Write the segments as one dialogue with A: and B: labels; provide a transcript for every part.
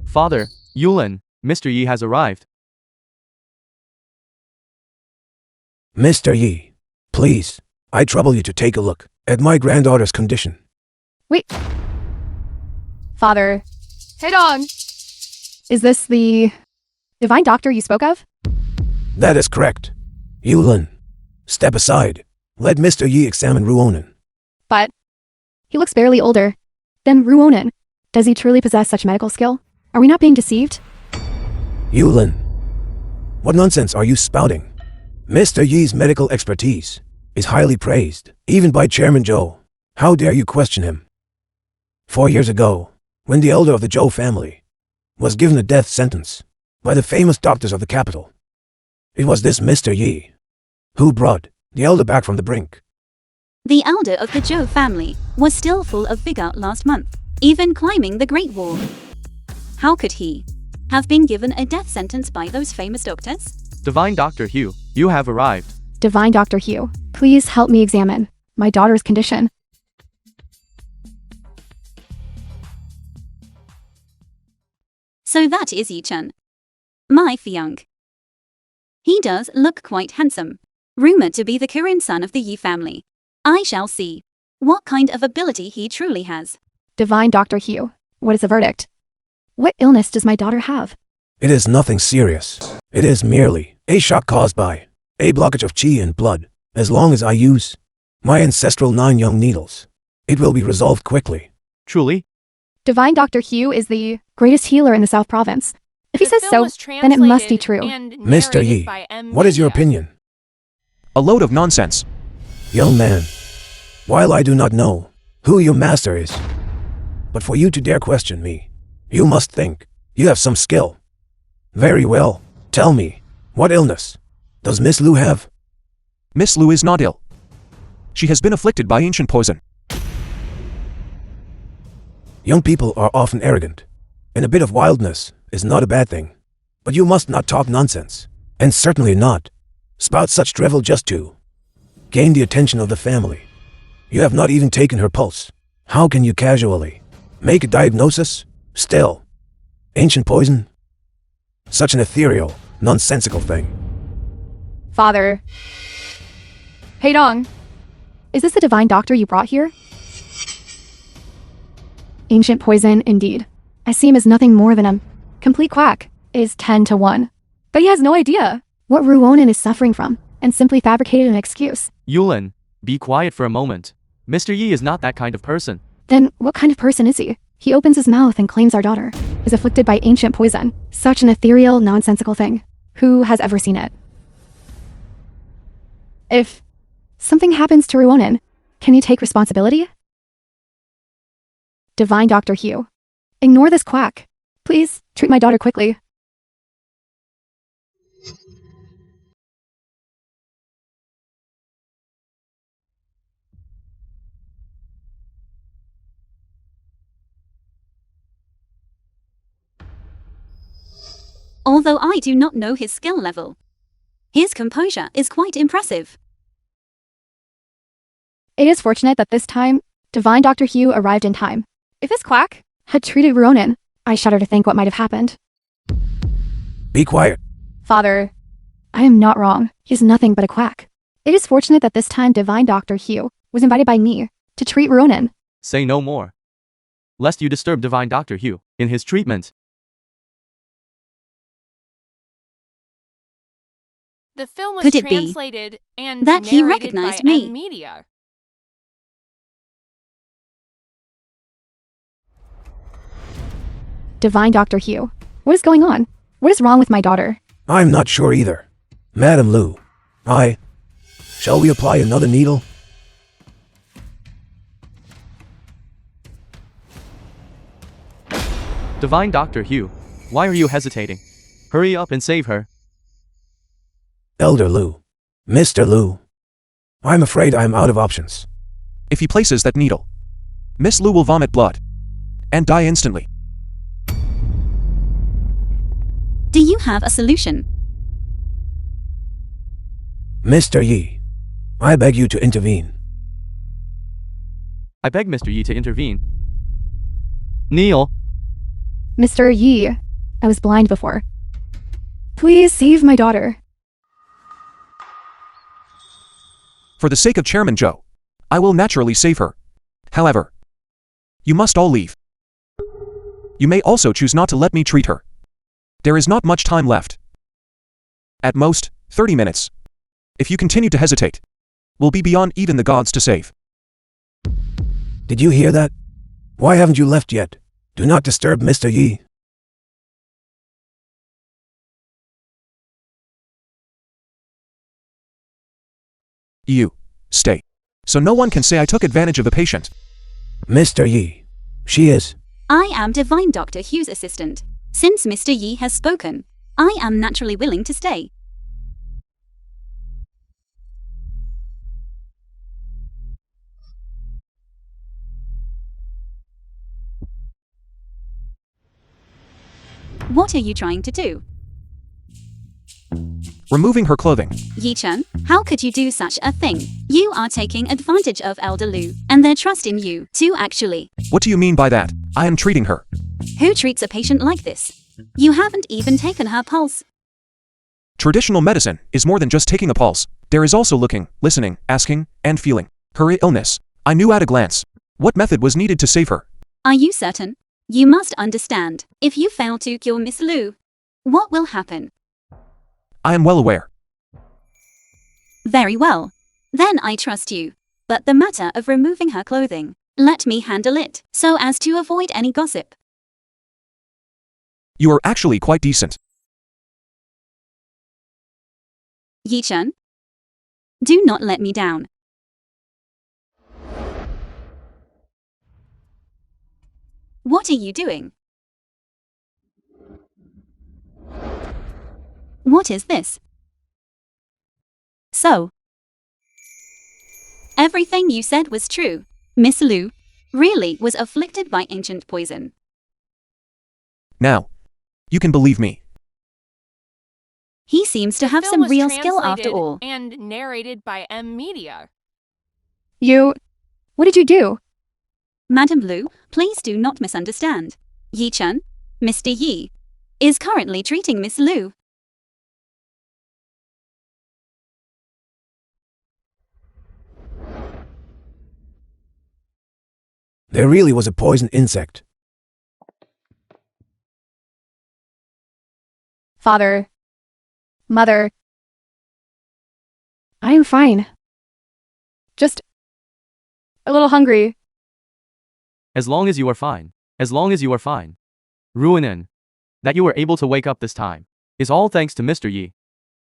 A: Father Yulan, Mr. Yi has arrived.
B: Mr. Yi, please, I trouble you to take a look at my granddaughter's condition.
C: Wait. Father. Hey, dog. Is this the divine doctor you spoke of?
B: That is correct. Yulan, step aside. Let Mr. Yi examine Ruonan.
C: But he looks barely older than Ruonan. Does he truly possess such medical skill? Are we not being deceived?
B: Yulan, what nonsense are you spouting? Mr. Yi's medical expertise is highly praised, even by Chairman Zhou. How dare you question him? 4 years ago, when the elder of the Zhou family was given a death sentence by the famous doctors of the capital, it was this Mr. Yi who brought the elder back from the brink.
D: The elder of the Zhou family was still full of vigor last month, even climbing the Great Wall. How could he have been given a death sentence by those famous doctors?
A: Divine Dr. Hu, you have arrived.
C: Divine Dr. Hu, please help me examine my daughter's condition.
D: So that is Yi-chan, my fiancé. He does look quite handsome, rumored to be the Korean son of the Yi family. I shall see what kind of ability he truly has.
C: Divine Dr. Hu, what is the verdict? What illness does my daughter have?
B: It is nothing serious. It is merely a shock caused by a blockage of qi and blood. As long as I use my ancestral 9 young needles, it will be resolved quickly.
A: Truly?
C: Divine Dr. Hu is the greatest healer in the South Province. If he says so, then it must be true.
B: Mr. Yi, what is your opinion?
E: A load of nonsense.
B: Young man, while I do not know who your master is, but for you to dare question me, you must think you have some skill. Very well, tell me, what illness does Miss Lu have?
E: Miss Lu is not ill. She has been afflicted by ancient poison.
B: Young people are often arrogant, and a bit of wildness is not a bad thing. But you must not talk nonsense, and certainly not spout such drivel just to gain the attention of the family. You have not even taken her pulse. How can you casually make a diagnosis? Still, ancient poison? Such an ethereal, nonsensical thing.
C: Father. Hey, Dong. Is this the divine doctor you brought here? Ancient poison, indeed. I see him as nothing more than a complete quack. It is 10 to 1. But he has no idea what Ruonan is suffering from, and simply fabricated an excuse.
A: Yulan, be quiet for a moment. Mr. Yi is not that kind of person.
C: Then what kind of person is he? He opens his mouth and claims our daughter is afflicted by ancient poison. Such an ethereal, nonsensical thing. Who has ever seen it? If something happens to Ruonan, can you take responsibility? Divine Dr. Hu, ignore this quack. Please, treat my daughter quickly.
D: Although I do not know his skill level, his composure is quite impressive.
C: It is fortunate that this time, Divine Dr. Hu arrived in time. If this quack had treated Ruonan, I shudder to think what might have happened.
B: Be quiet.
C: Father, I am not wrong. He is nothing but a quack. It is fortunate that this time Divine Dr. Hu was invited by me to treat Ruonan.
A: Say no more, lest you disturb Divine Dr. Hu in his treatment.
F: The film was
D: Could it be
F: translated and
D: that he
F: narrated
D: recognized
F: by
D: me?
F: Media.
C: Divine Dr. Hu, what is going on? What is wrong with my daughter?
B: I'm not sure either. Madam Lu, shall we apply another needle?
A: Divine Dr. Hu, why are you hesitating? Hurry up and save her.
B: Elder Lu, Mr. Lu, I'm afraid I'm out of options.
E: If he places that needle, Miss Lu will vomit blood and die instantly.
D: Do you have a solution?
B: Mr. Yi, I beg you to intervene.
A: I beg Mr. Yi to intervene. Kneel.
C: Mr. Yi, I was blind before. Please save my daughter.
E: For the sake of Chairman Zhou, I will naturally save her. However, you must all leave. You may also choose not to let me treat her. There is not much time left. At most, 30 minutes. If you continue to hesitate, we'll be beyond even the gods to save.
B: Did you hear that? Why haven't you left yet? Do not disturb Mr. Yi.
E: You, stay. So no one can say I took advantage of the patient.
B: Mr. Yi, she is.
D: I am Divine Dr. Hugh's assistant. Since Mr. Yi has spoken, I am naturally willing to stay. What are you trying to do?
E: Removing her clothing.
D: Yi-Chen, how could you do such a thing? You are taking advantage of Elder Lu and their trust in you, too actually.
E: What do you mean by that? I am treating her.
D: Who treats a patient like this? You haven't even taken her pulse.
E: Traditional medicine is more than just taking a pulse. There is also looking, listening, asking, and feeling. Her illness, I knew at a glance. What method was needed to save her?
D: Are you certain? You must understand, if you fail to cure Miss Lu, what will happen?
E: I am well aware.
D: Very well. Then I trust you. But the matter of removing her clothing, let me handle it, so as to avoid any gossip.
E: You are actually quite decent.
D: Yi-Chen, do not let me down. What are you doing? What is this? So, everything you said was true. Miss Lu really was afflicted by ancient poison.
E: Now, you can believe me.
D: He seems to have
F: Film
D: some
F: was
D: real skill after
F: translated
D: all.
F: And narrated by M Media.
C: What did you do?
D: Madam Lu, please do not misunderstand. Yi-Chen, Mr. Yi, is currently treating Miss Lu.
B: There really was a poison insect.
C: Father. Mother. I am fine. Just a little hungry.
A: As long as you are fine. As long as you are fine. Ruonan. That you were able to wake up this time is all thanks to Mr. Yi,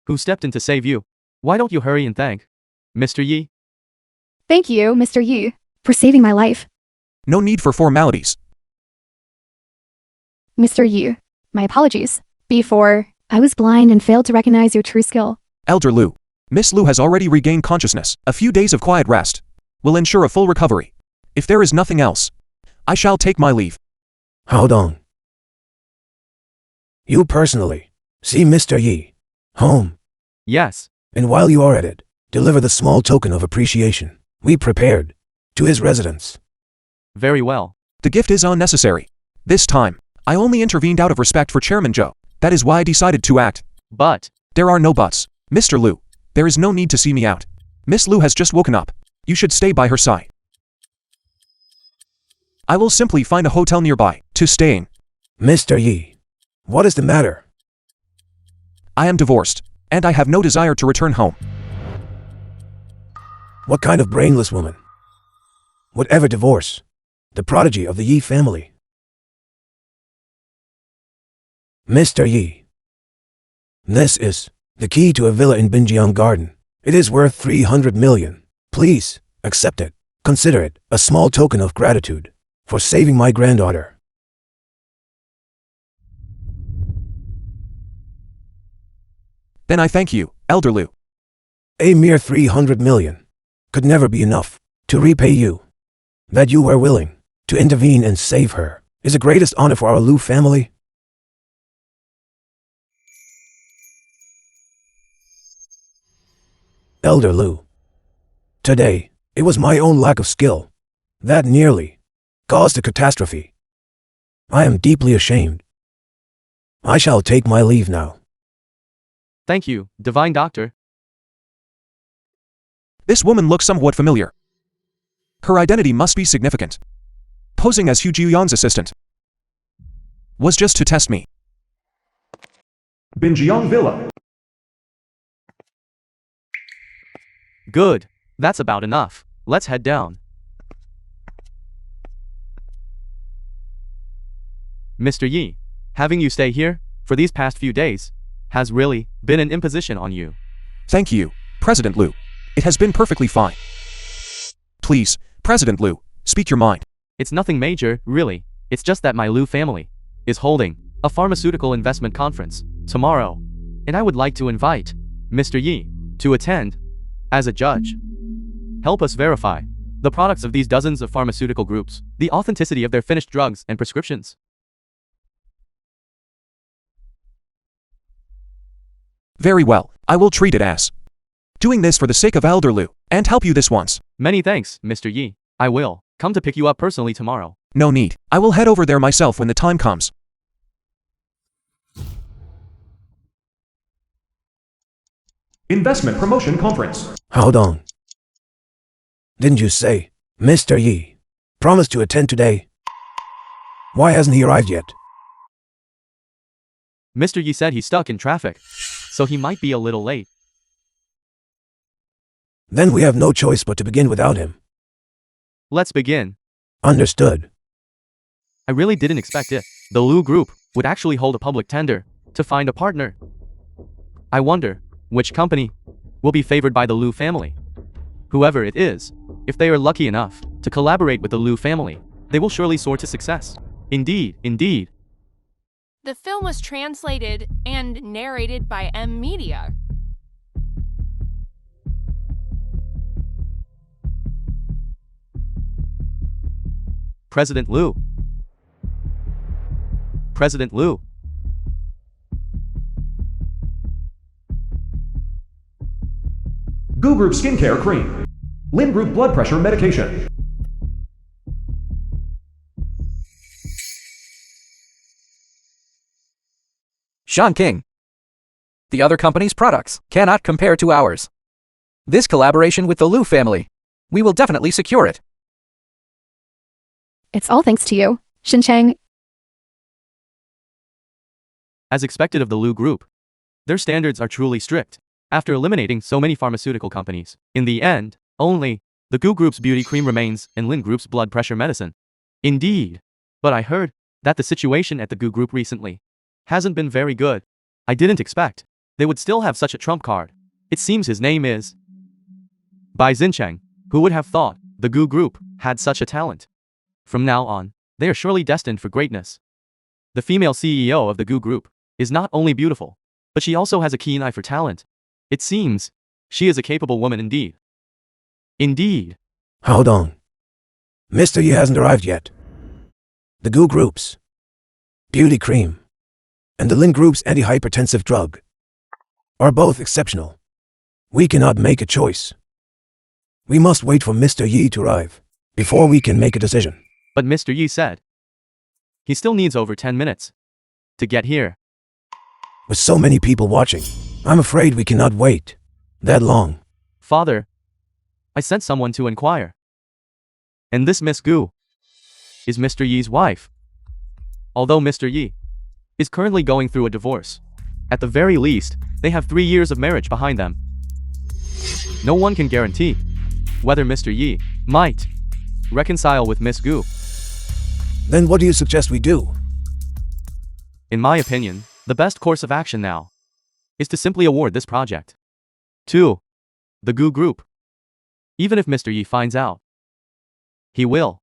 A: who stepped in to save you. Why don't you hurry and thank Mr. Yi?
C: Thank you, Mr. Yi, for saving my life.
E: No need for formalities.
C: Mr. Yi, my apologies. Before, I was blind and failed to recognize your true skill.
E: Elder Lu. Miss Lu has already regained consciousness. A few days of quiet rest will ensure a full recovery. If there is nothing else, I shall take my leave.
B: Hold on. You personally, see Mr. Yi home,
A: Yes.
B: and while you are at it, deliver the small token of appreciation we prepared to his residence.
A: Very well.
E: The gift is unnecessary. This time, I only intervened out of respect for Chairman Zhou. That is why I decided to act.
A: But
E: There are no buts. Mr. Lu, there is no need to see me out. Miss Lu has just woken up. You should stay by her side. I will simply find a hotel nearby to stay in.
B: Mr. Yi, what is the matter?
E: I am divorced, and I have no desire to return home.
B: What kind of brainless woman would ever divorce the prodigy of the Yi family? Mr. Yi, this is the key to a villa in Binjiang Garden. It is worth 300 million. Please, accept it. Consider it a small token of gratitude for saving my granddaughter.
E: Then I thank you, Elder Lu.
B: A mere 300 million could never be enough to repay you. That you were willing to intervene and save her is the greatest honor for our Lu family. Elder Lu, today, it was my own lack of skill that nearly caused a catastrophe. I am deeply ashamed. I shall take my leave now.
A: Thank you, divine doctor.
E: This woman looks somewhat familiar. Her identity must be significant. Posing as Yulan's assistant was just to test me. Binjiang Villa.
A: Good. That's about enough. Let's head down. Mr. Yi, having you stay here for these past few days has really been an imposition on you.
E: Thank you, President Liu. It has been perfectly fine. Please, President Liu, speak your mind.
A: It's nothing major, really. It's just that my Liu family is holding a pharmaceutical investment conference tomorrow, and I would like to invite Mr. Yi to attend as a judge. Help us verify the products of these dozens of pharmaceutical groups, the authenticity of their finished drugs and prescriptions.
E: Very well, I will treat it as doing this for the sake of Elder Liu, and help you this once.
A: Many thanks, Mr. Yi. I will come to pick you up personally tomorrow.
E: No need. I will head over there myself when the time comes. Investment Promotion Conference.
B: Hold on. Didn't you say Mr. Yi promised to attend today? Why hasn't he arrived yet?
A: Mr. Yi said he's stuck in traffic, so he might be a little late.
B: Then we have no choice but to begin without him.
A: Let's begin.
B: Understood.
A: I really didn't expect it. The Liu Group would actually hold a public tender to find a partner. I wonder which company will be favored by the Liu family. Whoever it is, if they are lucky enough to collaborate with the Liu family, they will surely soar to success. Indeed, indeed.
F: The film was translated and narrated by M Media.
A: President Liu. President Liu.
E: Gu Group Skincare Cream. Lin Group Blood Pressure Medication.
G: Sean King. The other company's products cannot compare to ours. This collaboration with the Liu family, we will definitely secure it.
C: It's all thanks to you, Chang.
A: As expected of the Liu Group, their standards are truly strict. After eliminating so many pharmaceutical companies, in the end, only the Gu Group's beauty cream remains and Lin Group's blood pressure medicine. Indeed. But I heard that the situation at the Gu Group recently hasn't been very good. I didn't expect they would still have such a trump card. It seems his name is Bai Xincheng. Who would have thought the Gu Group had such a talent? From now on, they are surely destined for greatness. The female CEO of the Gu Group is not only beautiful, but she also has a keen eye for talent. It seems she is a capable woman indeed. Indeed.
B: Hold on. Mr. Yi hasn't arrived yet. The Gu Group's beauty cream and the Lin Group's antihypertensive drug are both exceptional. We cannot make a choice. We must wait for Mr. Yi to arrive before we can make a decision.
A: But Mr. Yi said he still needs over 10 minutes to get here.
B: With so many people watching, I'm afraid we cannot wait that long.
A: Father, I sent someone to inquire. And this Miss Gu is Mr. Yi's wife. Although Mr. Yi is currently going through a divorce, at the very least, they have 3 years of marriage behind them. No one can guarantee whether Mr. Yi might reconcile with Miss Gu.
B: Then what do you suggest we do?
A: In my opinion, the best course of action now is to simply award this project to the Gu Group. Even if Mr. Yi finds out, he will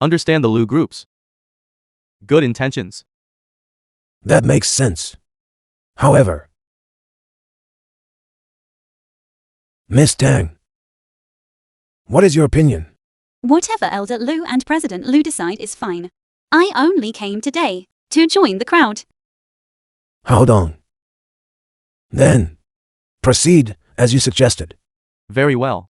A: understand the Liu Group's good intentions.
B: That makes sense. However, Miss Tang, what is your opinion?
D: Whatever Elder Liu and President Liu decide is fine. I only came today to join the crowd.
B: Hold on. Then, proceed as you suggested.
A: Very well.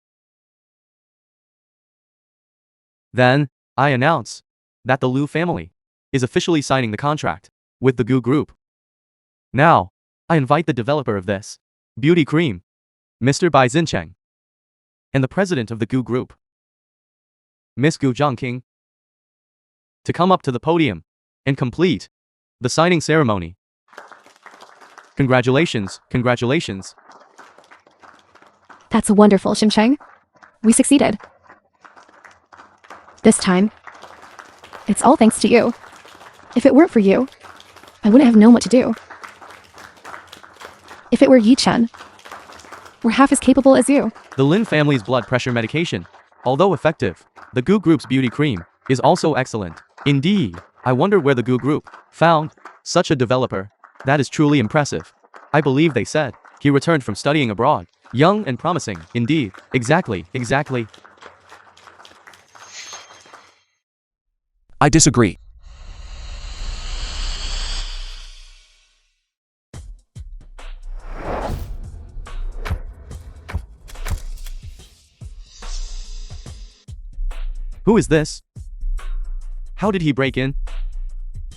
A: Then, I announce that the Liu family is officially signing the contract with the Gu Group. Now, I invite the developer of this beauty cream, Mr. Bai Xincheng, and the president of the Gu Group, Miss Gu Zhangqing, to come up to the podium and complete the signing ceremony. Congratulations, congratulations.
C: That's wonderful, Xincheng. We succeeded. This time, it's all thanks to you. If it weren't for you, I wouldn't have known what to do. If it were Yi Chen, we're half as capable as you.
A: The Lin family's blood pressure medication, although effective, the Gu Group's beauty cream is also excellent. Indeed, I wonder where the Gu Group found such a developer. That is truly impressive. I believe they said he returned from studying abroad. Young and promising, indeed. Exactly.
E: I disagree.
A: Who is this? How did he break in?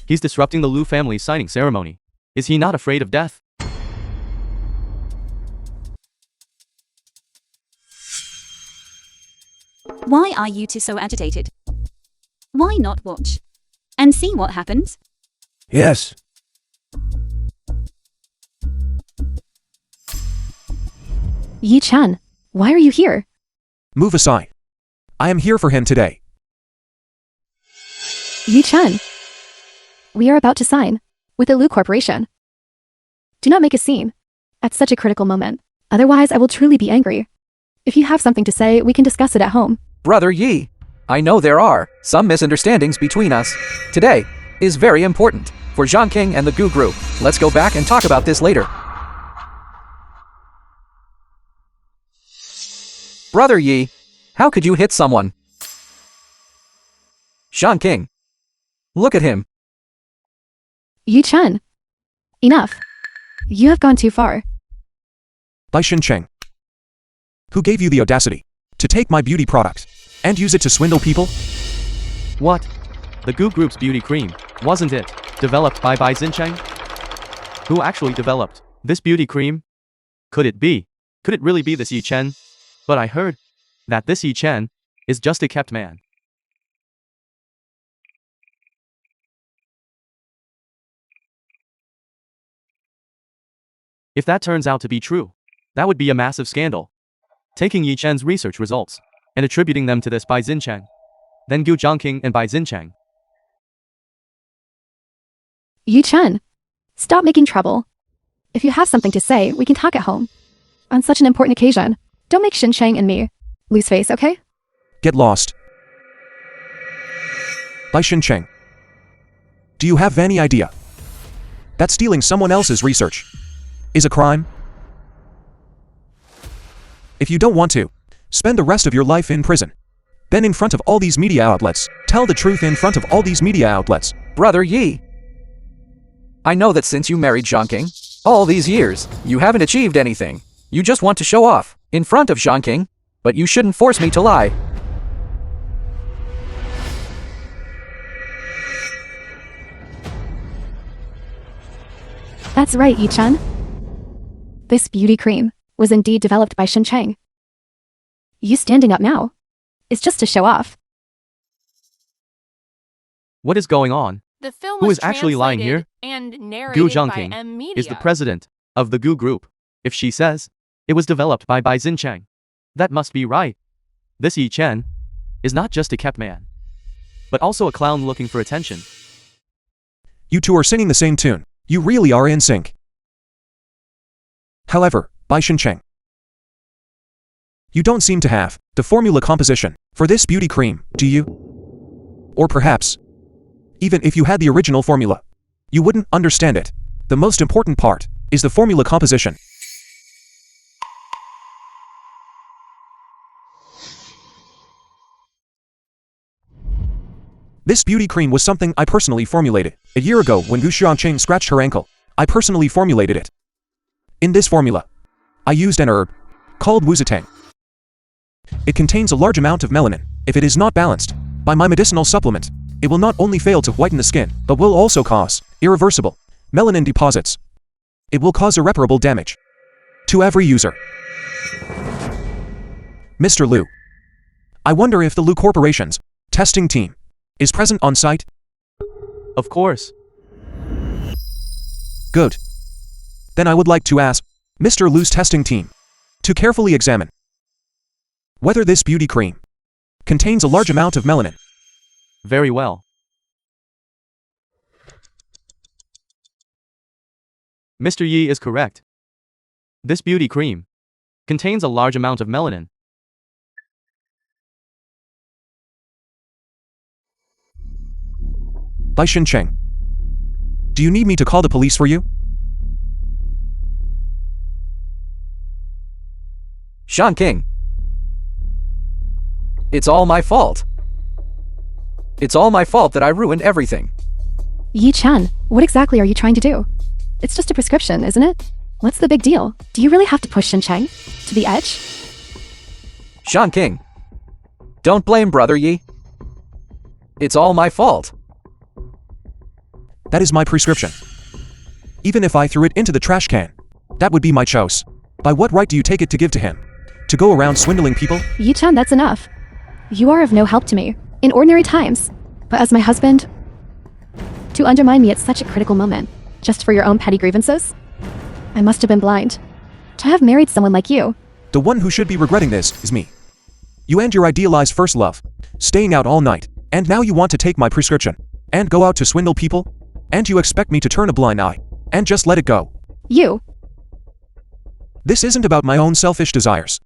A: He's disrupting the Lu family's signing ceremony. Is he not afraid of death?
D: Why are you two so agitated? Why not watch and see what happens?
B: Yes.
C: Yi Chen, why are you here?
E: Move aside. I am here for him today.
C: Yi Chen, we are about to sign with the Lu Corporation. Do not make a scene at such a critical moment. Otherwise, I will truly be angry. If you have something to say, we can discuss it at home.
G: Brother Yi, I know there are some misunderstandings between us. Today is very important for Zhangqing and the Gu Group. Let's go back and talk about this later. Brother Yi, how could you hit someone? Zhangqing, look at him.
C: Yi Chen, enough. You have gone too far.
E: Bai Xincheng. Who gave you the audacity to take my beauty product and use it to swindle people?
A: What? The Gu Group's beauty cream, wasn't it developed by Bai Xincheng? Who actually developed this beauty cream? Could it really be this Yi Chen? But I heard that this Yi Chen is just a kept man. If that turns out to be true, that would be a massive scandal. Taking Yi Chen's research results and attributing them to this Bai Xincheng, then Gu Zhangqing and Bai Xincheng.
C: Yi Chen, stop making trouble. If you have something to say, we can talk at home. On such an important occasion, don't make Xincheng and me lose face, okay?
E: Get lost. Bai Xincheng. Do you have any idea that stealing someone else's research is a crime? If you don't want to spend the rest of your life in prison, then in front of all these media outlets, tell the truth in front of all these media outlets.
G: Brother Yi, I know that since you married Zhangqing, all these years, you haven't achieved anything. You just want to show off in front of Zhangqing, but you shouldn't force me to lie.
C: That's right, Yi Chen. This beauty cream was indeed developed by Xincheng. You standing up now is just to show off.
A: What is going on?
F: The film
A: Who
F: was
A: is actually lying
F: translated
A: here?
F: and
A: Gu
F: narrated by
A: Zhangqing
F: M Media.
A: is the president of the Gu Group. If she says it was developed by Bai Xincheng, that must be right. This Yi Chen is not just a kept man, but also a clown looking for attention.
E: You two are singing the same tune. You really are in sync. However, Bai Xincheng, you don't seem to have the formula composition for this beauty cream, do you? Or perhaps, even if you had the original formula, you wouldn't understand it. The most important part is the formula composition. This beauty cream was something I personally formulated. A year ago when Gu Xiangqing scratched her ankle, I personally formulated it. In this formula, I used an herb called wuzitang. It contains a large amount of melanin. If it is not balanced by my medicinal supplement, It will not only fail to whiten the skin, but will also cause irreversible melanin deposits. It will cause irreparable damage to every user. Mr. Liu, I wonder if the Liu Corporation's testing team is present on site?
A: Of course.
E: Good. Then I would like to ask Mr. Liu's testing team to carefully examine whether this beauty cream contains a large amount of melanin.
A: Very well. Mr. Yi is correct. This beauty cream contains a large amount of melanin.
E: Bai Xincheng, do you need me to call the police for you?
G: King. It's all my fault. It's all my fault that I ruined everything.
C: Yi Chan, what exactly are you trying to do? It's just a prescription, isn't it? What's the big deal? Do you really have to push Shin Cheng to the edge?
G: King. Don't blame Brother Yi. It's all my fault.
E: That is my prescription. Even if I threw it into the trash can, that would be my choice. By what right do you take it to give to him? To go around swindling people?
C: Yi Chan, that's enough. You are of no help to me, in ordinary times. But as my husband, to undermine me at such a critical moment, just for your own petty grievances? I must have been blind. To have married someone like you.
E: The one who should be regretting this is me. You and your idealized first love, staying out all night, and now you want to take my prescription, and go out to swindle people? And you expect me to turn a blind eye, and just let it go?
C: You.
E: This isn't about my own selfish desires.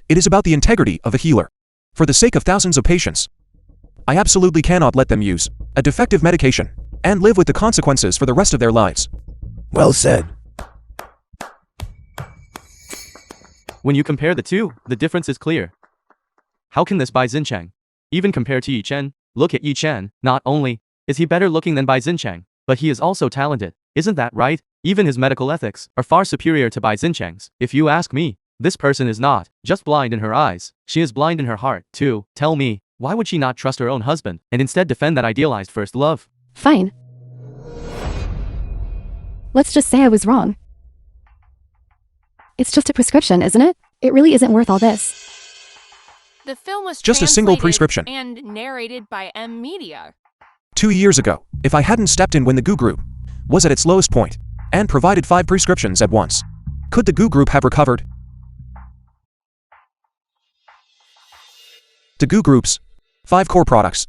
E: It is about the integrity of a healer. For the sake of thousands of patients, I absolutely cannot let them use a defective medication and live with the consequences for the rest of their lives.
B: Well said.
A: When you compare the two, the difference is clear. How can this Bai Xincheng even compare to Yi Chen? Look at Yi Chen. Not only is he better looking than Bai Xincheng, but he is also talented. Isn't that right? Even his medical ethics are far superior to Bai Xincheng's. If you ask me, this person is not just blind in her eyes, she is blind in her heart, too. Tell me, why would she not trust her own husband, and instead defend that idealized first love?
C: Fine. Let's just say I was wrong. It's just a prescription, isn't it? It really isn't worth all this.
F: The film was
E: Just a single
F: translated
E: prescription.
F: and narrated by M Media.
E: 2 years ago, if I hadn't stepped in when the Goo Group was at its lowest point and provided 5 prescriptions at once, could the Goo Group have recovered? The Goo Group's 5 core products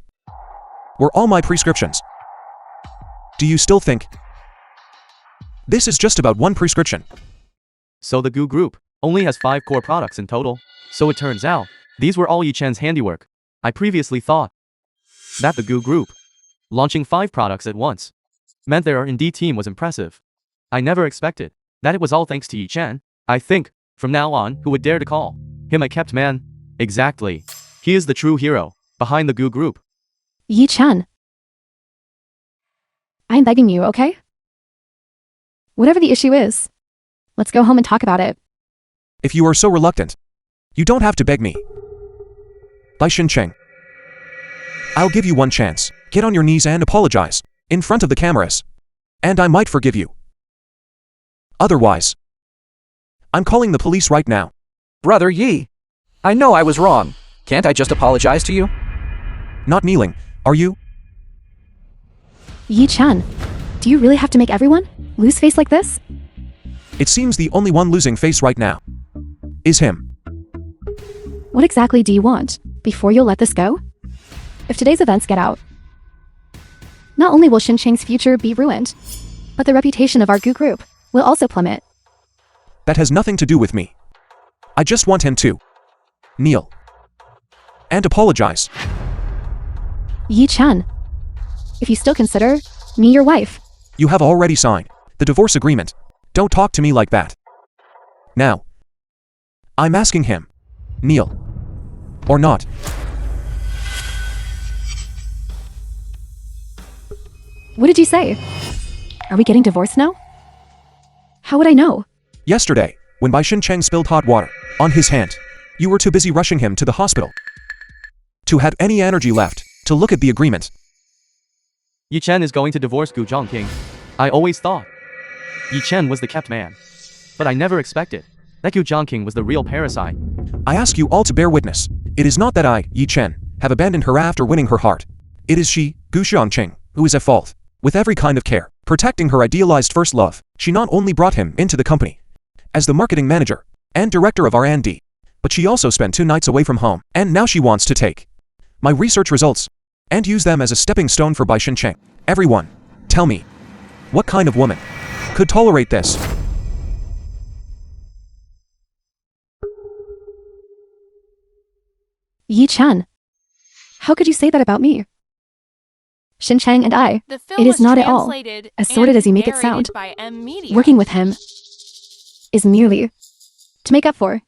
E: were all my prescriptions. Do you still think this is just about one prescription?
A: So the Goo Group only has 5 core products in total. So it turns out, these were all Yi Chen's handiwork. I previously thought that the Goo Group launching 5 products at once meant their R&D team was impressive. I never expected that it was all thanks to Yi Chen. I think, from now on, who would dare to call him a kept man? Exactly. He is the true hero behind the Goo Group.
C: Yi Chan. I'm begging you, okay? Whatever the issue is, let's go home and talk about it.
E: If you are so reluctant, you don't have to beg me. Bai Xincheng, I'll give you one chance. Get on your knees and apologize in front of the cameras, and I might forgive you. Otherwise, I'm calling the police right now.
G: Brother Yi, I know I was wrong. Can't I just apologize to you?
E: Not kneeling, are you?
C: Yi Chan, do you really have to make everyone lose face like this?
E: It seems the only one losing face right now is him.
C: What exactly do you want before you'll let this go? If today's events get out, not only will Shin Cheng's future be ruined, but the reputation of our Goo Group will also plummet.
E: That has nothing to do with me. I just want him to kneel and apologize.
C: Yi Chan, if you still consider me your wife,
E: You have already signed the divorce agreement. Don't talk to me like that. Now, I'm asking him, kneel or not.
C: what did you say? Are we getting divorced now? How would I know?
E: Yesterday, when Bai Xincheng spilled hot water on his hand, you were too busy rushing him to the hospital to have any energy left to look at the agreement.
A: Yi Chen is going to divorce Gu Zhongking. I always thought Yi Chen was the kept man. But I never expected that Gu Zhongking was the real parasite.
E: I ask you all to bear witness. It is not that I, Yi Chen, have abandoned her after winning her heart. It is she, Gu Zhongqing, who is at fault. With every kind of care, protecting her idealized first love, she not only brought him into the company as the marketing manager and director of R&D, but she also spent 2 nights away from home, and now she wants to take my research results and use them as a stepping stone for Bai Shencheng. Everyone, tell me, what kind of woman could tolerate this?
C: Yi Chen. How could you say that about me? Shin Chang and I,
F: The film
C: it
F: was
C: is not at all
F: translated
C: as sordid
F: and
C: as you make it
F: narrated
C: sound.
F: by M. Media.
C: Working with him is merely to make up for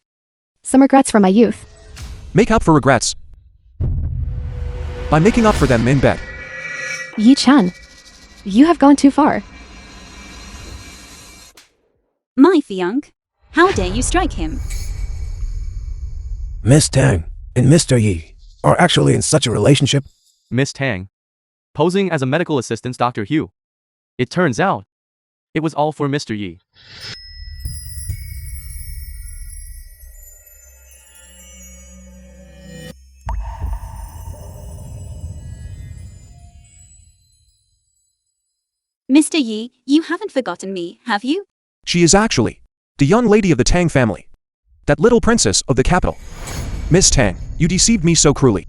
C: some regrets from my youth.
E: Make up for regrets by making up for them in bed.
C: Yi Chen, you have gone too far.
D: My fiancé, how dare you strike him?
B: Miss Tang and Mr. Yi are actually in such a relationship.
A: Miss Tang, posing as a medical assistant Dr. Hu. It turns out, it was all for Mr. Yi.
D: Mr. Yi, you haven't forgotten me, have you?
E: She is actually the young lady of the Tang family. That little princess of the capital. Miss Tang, you deceived me so cruelly.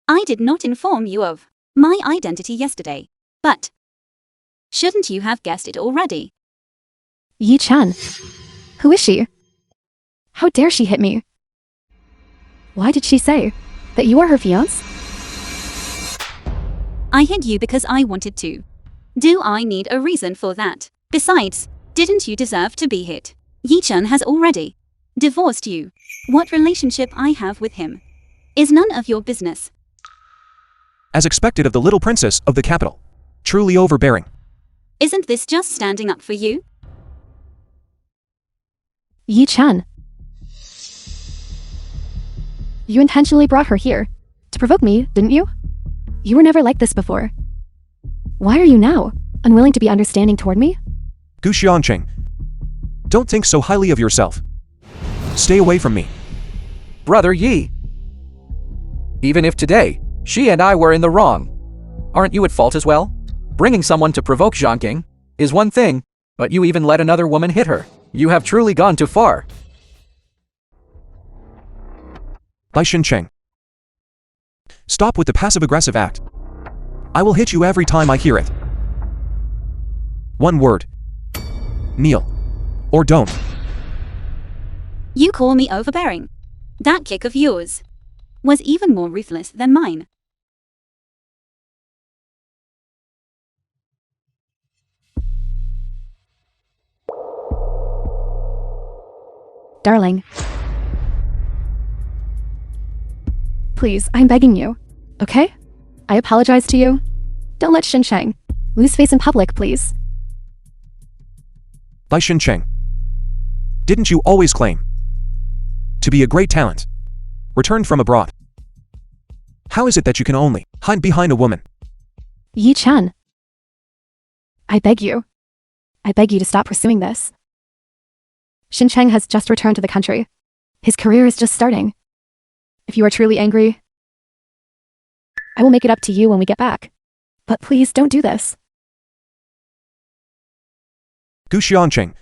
D: I did not inform you of my identity yesterday, but shouldn't you have guessed it already?
C: Yi Chen, who is she? How dare she hit me? Why did she say that you are her fiancé?
D: I hit you because I wanted to. Do I need a reason for that? Besides, didn't you deserve to be hit? Yi Chen has already divorced you. What relationship I have with him is none of your business.
E: As expected of the little princess of the capital. Truly overbearing.
D: Isn't this just standing up for you?
C: Yi Chen. You intentionally brought her here to provoke me, didn't you? You were never like this before. Why are you now unwilling to be understanding toward me?
E: Gu Xiangqing, don't think so highly of yourself. Stay away from me.
G: Brother Yi. Even if today, she and I were in the wrong, aren't you at fault as well? Bringing someone to provoke Zhongking is one thing, but you even let another woman hit her. You have truly gone too far.
E: Bai Shencheng. Stop with the passive-aggressive act. I will hit you every time I hear it. One word. Kneel. Or don't.
D: You call me overbearing. That kick of yours was even more ruthless than mine.
C: Darling. Please, I'm begging you. Okay? I apologize to you. Don't let Shin Chang lose face in public, please.
E: Bai Shencheng. Didn't you always claim to be a great talent, returned from abroad? How is it that you can only hide behind a woman?
C: Yi Chen. I beg you. I beg you to stop pursuing this. Shin Chang has just returned to the country. His career is just starting. If you are truly angry, I will make it up to you when we get back. But please don't do this.
E: Gu Xiangqing.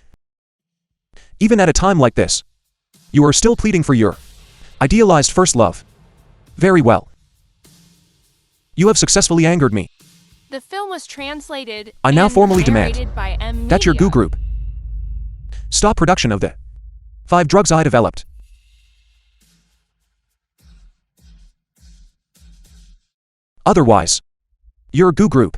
E: Even at a time like this, you are still pleading for your idealized first love. Very well. You have successfully angered me.
F: The film was translated
E: I now
F: and
E: formally demand
F: narrated by M.
E: that your
F: Media.
E: Gu group stop production of the 5 drugs I developed. Otherwise, your Gu group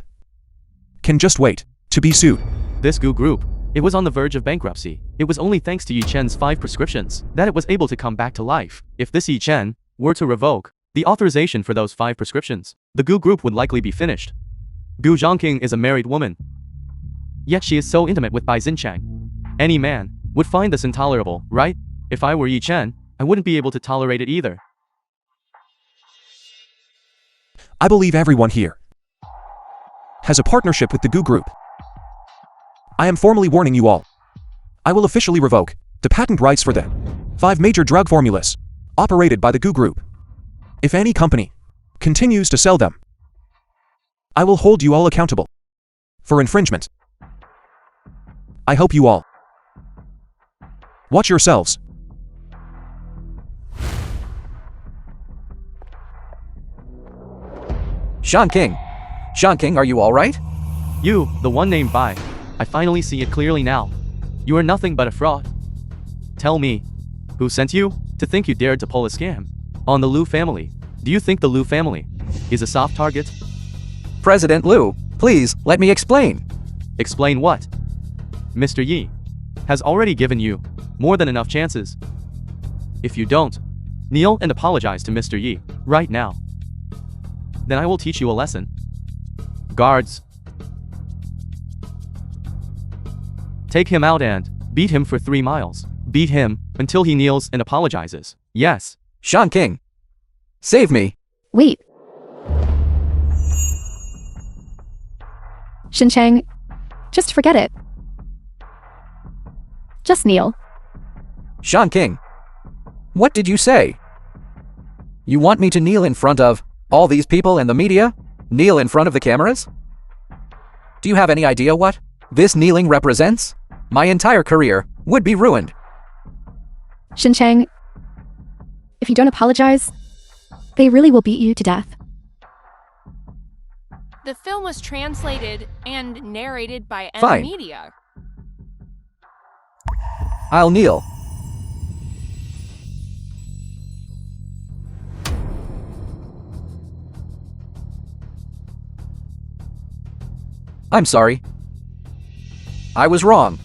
E: can just wait to be sued.
A: This Gu group, it was on the verge of bankruptcy. It was only thanks to Yi Chen's 5 prescriptions that it was able to come back to life. If this Yi Chen were to revoke the authorization for those 5 prescriptions, the Gu group would likely be finished. Gu Zhongking is a married woman, yet she is so intimate with Bai Xinchang. Any man would find this intolerable, right? If I were Yi Chen, I wouldn't be able to tolerate it either.
E: I believe everyone here has a partnership with the Gu Group. I am formally warning you all. I will officially revoke the patent rights for the 5 major drug formulas operated by the Gu Group. If any company continues to sell them, I will hold you all accountable for infringement. I hope you all watch yourselves.
G: Sean King. Sean King, are you alright?
A: You, the one named Bai. I finally see it clearly now. You are nothing but a fraud. Tell me, who sent you to think you dared to pull a scam on the Liu family? Do you think the Liu family is a soft target?
G: President Liu, please, let me explain.
A: Explain what? Mr. Yi has already given you more than enough chances. If you don't, kneel and apologize to Mr. Yi right now. Then I will teach you a lesson. Guards, take him out and beat him for 3 miles. Beat him until he kneels and apologizes. Yes.
G: Sean King. Save me.
C: Wait. Chang, just forget it. Just kneel.
G: Sean King. What did you say? You want me to kneel in front of all these people and the media? Kneel in front of the cameras? Do you have any idea what this kneeling represents? My entire career would be ruined.
C: Chang, if you don't apologize, they really will beat you to death.
F: The film was translated and narrated by
G: Fine.
F: Media.
G: I'll kneel. I'm sorry. I was wrong.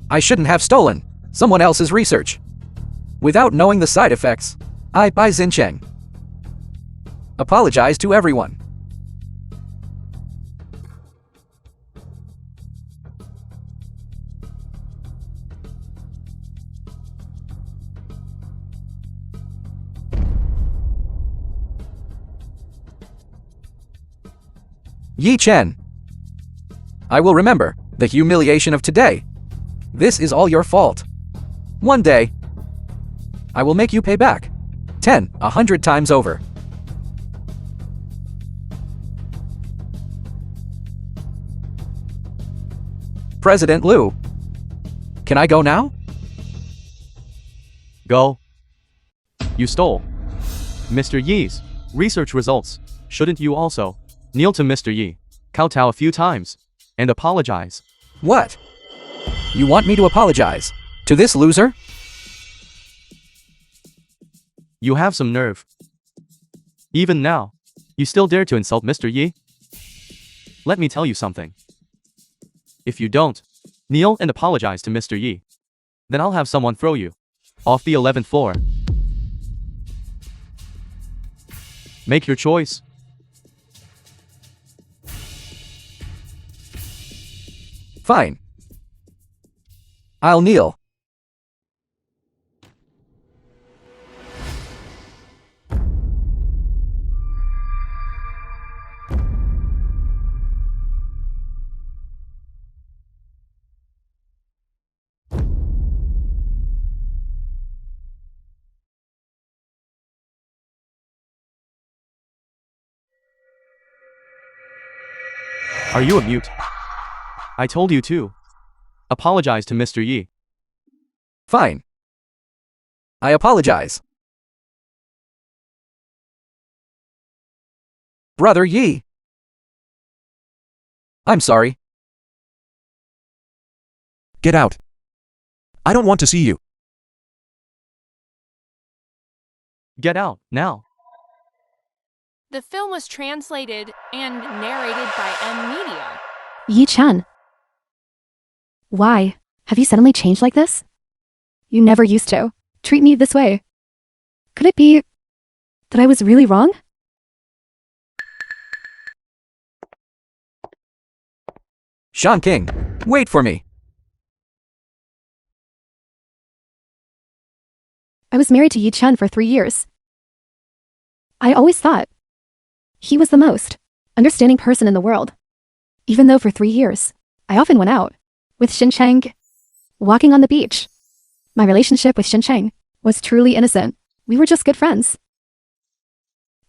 G: I shouldn't have stolen someone else's research without knowing the side effects. I, Bai Xincheng, apologize to everyone. Yi Chen. I will remember the humiliation of today. This is all your fault. One day, I will make you pay back 10, 100 times over. President Liu, can I go now?
A: Go. You stole Mr. Yi's research results. Shouldn't you also kneel to Mr. Yi, kowtow a few times, and apologize?
G: What? You want me to apologize to this loser?
A: You have some nerve. Even now, you still dare to insult Mr. Yi? Let me tell you something. If you don't kneel and apologize to Mr. Yi, then I'll have someone throw you off the 11th floor. Make your choice.
G: Fine. I'll kneel.
A: Are you a mute? I told you to apologize to Mr. Yi.
G: Fine. I apologize. Brother Yi. I'm sorry.
E: Get out. I don't want to see you.
A: Get out, now.
F: The film was translated and narrated by Media.
C: Yi Chen. Why? Have you suddenly changed like this? You never used to treat me this way. Could it be that I was really wrong?
G: Sean King, wait for me.
C: I was married to Yi Chen for 3 years. I always thought he was the most understanding person in the world. Even though for 3 years, I often went out with Chang, walking on the beach. My relationship with Chang was truly innocent. We were just good friends.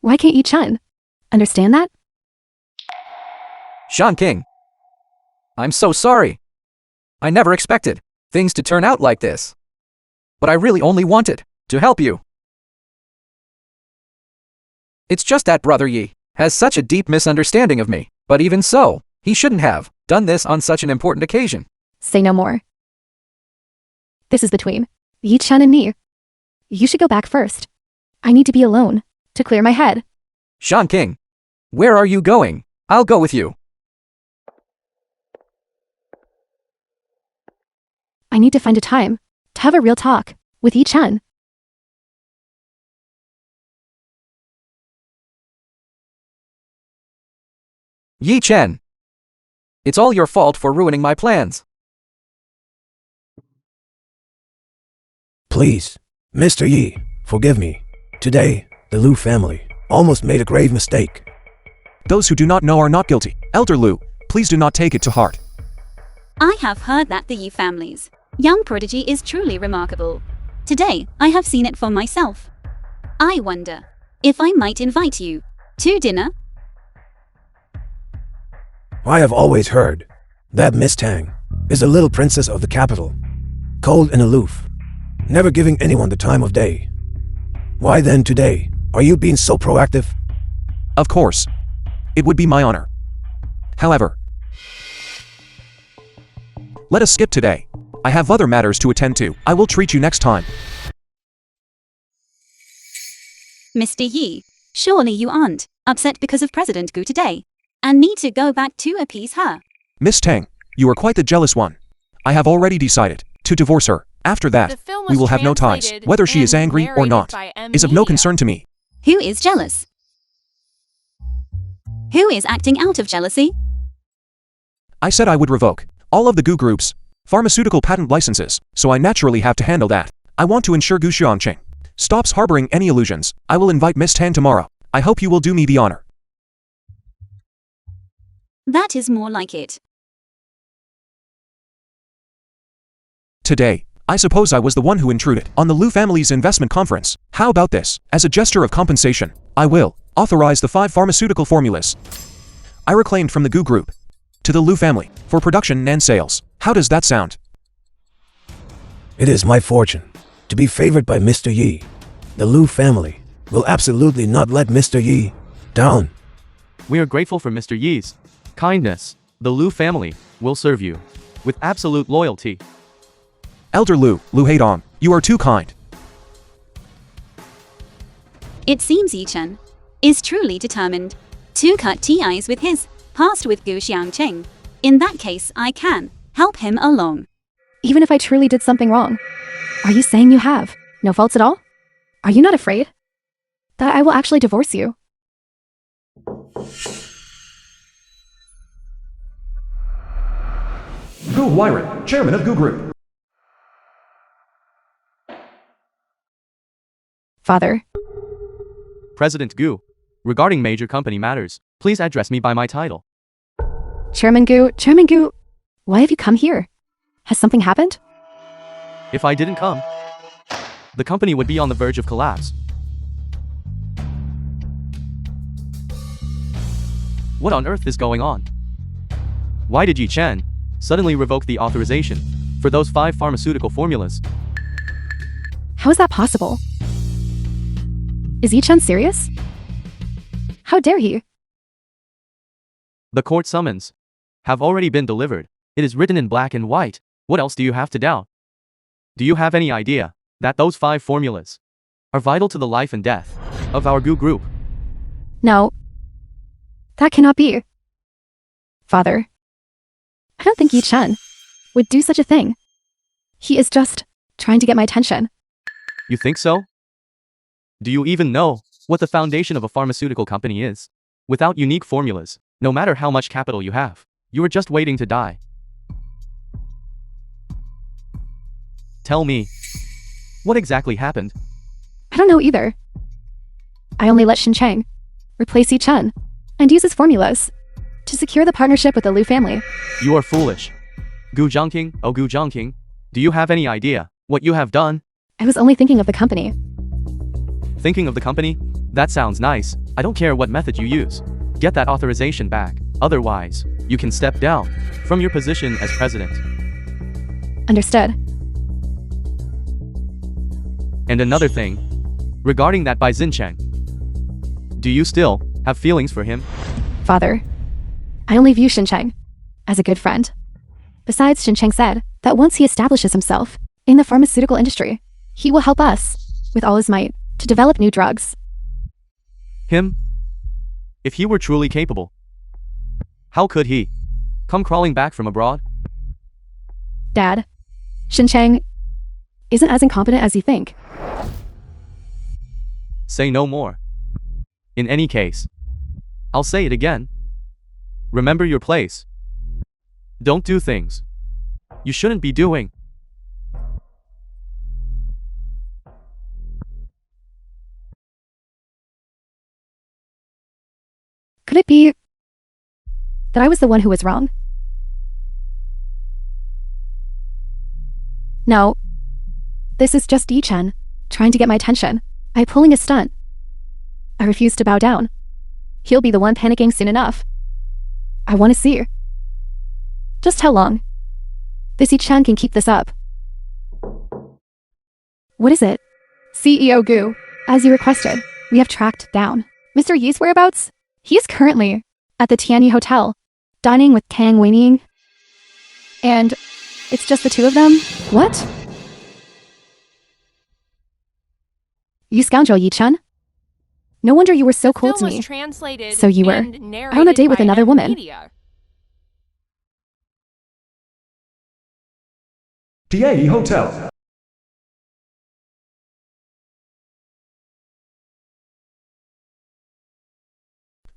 C: Why can't Yi-chan understand that?
G: King, I'm so sorry. I never expected things to turn out like this. But I really only wanted to help you. It's just that Brother Yi has such a deep misunderstanding of me. But even so, he shouldn't have done this on such an important occasion.
C: Say no more. This is between Yi-chan and me. You should go back first. I need to be alone to clear my head.
G: King, where are you going? I'll go with you.
C: I need to find a time to have a real talk with Yi-chan.
G: Yi-chan, it's all your fault for ruining my plans.
B: Please, Mr. Yi, forgive me. Today, the Liu family almost made a grave mistake.
E: Those who do not know are not guilty. Elder Liu, please do not take it to heart.
D: I have heard that the Yi family's young prodigy is truly remarkable. Today, I have seen it for myself. I wonder if I might invite you to dinner.
B: I have always heard that Miss Tang is a little princess of the capital, cold and aloof, never giving anyone the time of day. Why then today are you being so proactive?
E: Of course. It would be my honor. However, let us skip today. I have other matters to attend to. I will treat you next time.
D: Mr. Yi, surely you aren't upset because of President Gu today and need to go back to appease her.
E: Miss Tang, you are quite the jealous one. I have already decided to divorce her. After
F: The
E: that,
F: film
E: we
F: was
E: will have no ties.
F: translated
E: Whether she is
F: and
E: angry or
F: narrated
E: not
F: by M.
E: is of no
F: Media.
E: concern to me.
D: Who is jealous? Who is acting out of jealousy?
E: I said I would revoke all of the Gu Group's pharmaceutical patent licenses, so I naturally have to handle that. I want to ensure Gu Xiangqing stops harboring any illusions. I will invite Miss Tang tomorrow. I hope you will do me the honor.
D: That is more like it.
E: Today, I suppose I was the one who intruded on the Liu family's investment conference. How about this? As a gesture of compensation, I will authorize the 5 pharmaceutical formulas I reclaimed from the Gu Group to the Liu family for production and sales. How does that sound?
B: It is my fortune to be favored by Mr. Yi. The Liu family will absolutely not let Mr. Yi down.
A: We are grateful for Mr. Yi's kindness. The Liu family will serve you with absolute loyalty.
E: Elder Liu Haidong, you are too kind.
D: It seems Yi-chan is truly determined to cut ties with his past with Gu Xiangqing. In that case, I can help him along.
C: Even if I truly did something wrong, are you saying you have no faults at all? Are you not afraid that I will actually divorce you?
E: Gu Weiren, chairman of Gu Group.
C: Father,
A: President Gu, regarding major company matters, please address me by my title.
C: Chairman Gu, why have you come here? Has something happened?
A: If I didn't come, the company would be on the verge of collapse. What on earth is going on? Why did Yi-chan suddenly revoke the authorization for those 5 pharmaceutical formulas?
C: How is that possible? Is Yi-chan serious? How dare he?
A: The court summons have already been delivered. It is written in black and white. What else do you have to doubt? Do you have any idea that those 5 formulas are vital to the life and death of our Gu Group?
C: No. That cannot be. Father, I don't think Yi-chan would do such a thing. He is just trying to get my attention.
A: You think so? Do you even know what the foundation of a pharmaceutical company is? Without unique formulas, no matter how much capital you have, you are just waiting to die. Tell me, what exactly happened?
C: I don't know either. I only let Chang replace Yi-chan and use his formulas. to secure the partnership with the Liu family.
A: You are foolish. Gu Zhangking, oh Gu Zhangking, do you have any idea what you have done?
C: I was only thinking of the company.
A: Thinking of the company? That sounds nice. I don't care what method you use. Get that authorization back. Otherwise, you can step down from your position as president.
C: Understood.
A: And another thing, regarding that by Xincheng. Do you still have feelings for him?
C: Father, I only view Xincheng as a good friend. Besides, Xincheng said that once he establishes himself in the pharmaceutical industry, he will help us, with all his might, to develop new drugs.
A: Him? If he were truly capable, how could he come crawling back from abroad?
C: Dad, Xincheng isn't as incompetent as you think.
A: Say no more. In any case, I'll say it again. Remember your place. Don't do things you shouldn't be doing.
C: Could it be that I was the one who was wrong? No. This is just Yi-Chen trying to get my attention by pulling a stunt. I refuse to bow down. He'll be the one panicking soon enough. I want to see just how long this Yi-Chen can keep this up. What is it? CEO Gu, as you requested, we have tracked down Mr. Yi's whereabouts. He is currently at the Tianyi Hotel, dining with Kang Weining. And it's just the two of them? What? You scoundrel, Yi-Chen? No wonder you were so cold to me. So you were out on a date with another woman.
E: Tianyi Hotel.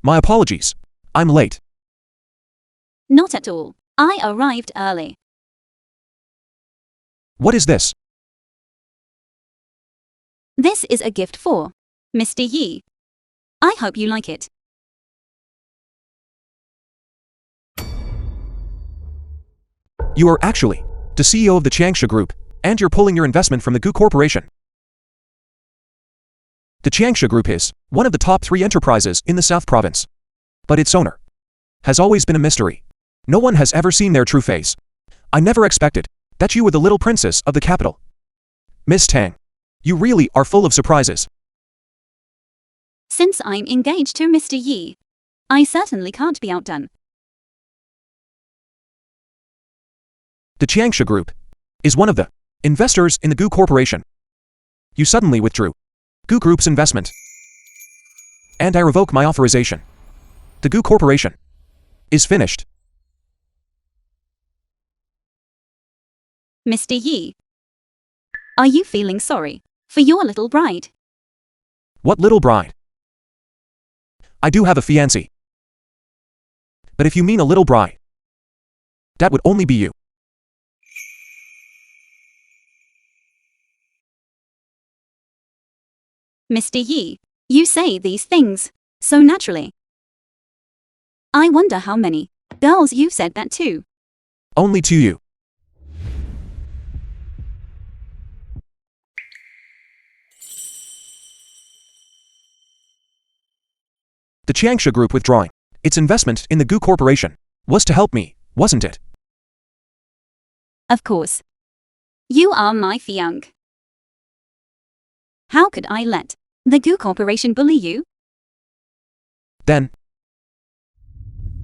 E: My apologies. I'm late.
D: Not at all. I arrived early.
E: What is this?
D: This is a gift for Mr. Yi. I hope you like it.
E: You are actually the CEO of the Changsha Group, and you're pulling your investment from the Gu Corporation. The Changsha Group is one of the top 3 enterprises in the South Province. But its owner has always been a mystery. No one has ever seen their true face. I never expected that you were the little princess of the capital. Miss Tang, you really are full of surprises.
D: Since I'm engaged to Mr. Yi, I certainly can't be outdone.
E: The Changsha Group is one of the investors in the Gu Corporation. You suddenly withdrew Gu Group's investment, and I revoke my authorization. The Gu Corporation is finished.
D: Mr. Yi, are you feeling sorry for your little bride?
E: What little bride? I do have a fiancé. But if you mean a little bride, that would only be you.
D: Mr. Yi, you say these things so naturally. I wonder how many girls you've said that to.
E: Only to you. The Changsha Group withdrawing its investment in the Gu Corporation was to help me, wasn't it?
D: Of course. You are my fiancé. How could I let the Gu Corporation bully you?
E: Then,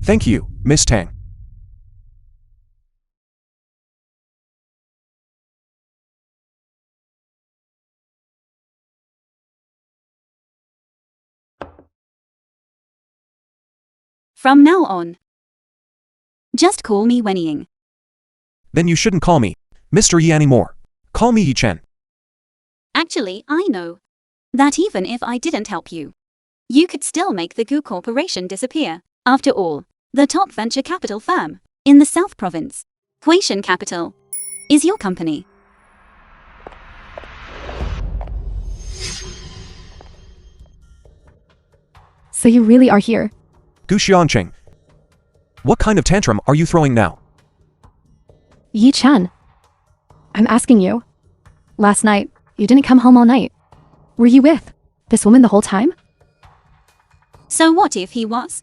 E: thank you, Miss Tang.
D: From now on, just call me Wenying.
E: Then you shouldn't call me Mr. Yi anymore. Call me Yi-Chen.
D: Actually, I know that even if I didn't help you, you could still make the Gu Corporation disappear. After all, the top venture capital firm in the South Province, Huishan Capital, is your company.
C: So you really are here.
E: Gu Xianqing. What kind of tantrum are you throwing now?
C: Yi Chan. I'm asking you. Last night, you didn't come home all night. Were you with this woman the whole time?
D: So what if he was?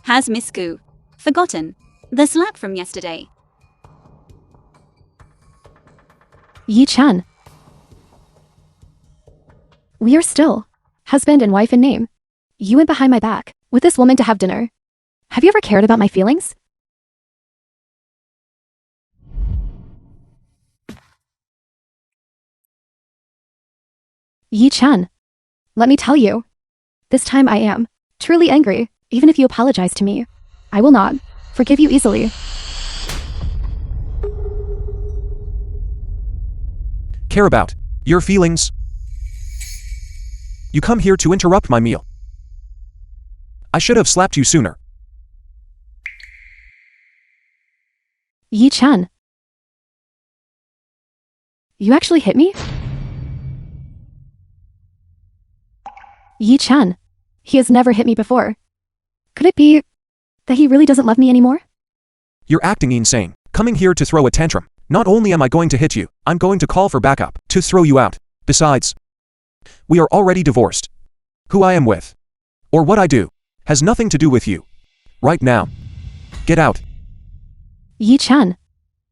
D: Has Miss Gu forgotten the slap from yesterday?
C: Yi Chan. We are still husband and wife in name. You went behind my back with this woman to have dinner. Have you ever cared about my feelings? Yi Chan. Let me tell you. This time I am truly angry, even if you apologize to me. I will not forgive you easily.
E: Care about your feelings? You come here to interrupt my meal. I should have slapped you sooner.
C: Yi Chan. You actually hit me? Yi Chan. He has never hit me before. Could it be that he really doesn't love me anymore?
E: You're acting insane, coming here to throw a tantrum. Not only am I going to hit you, I'm going to call for backup, to throw you out. Besides, we are already divorced. Who I am with, or what I do, has nothing to do with you. Right now. Get out.
C: Yi Chan.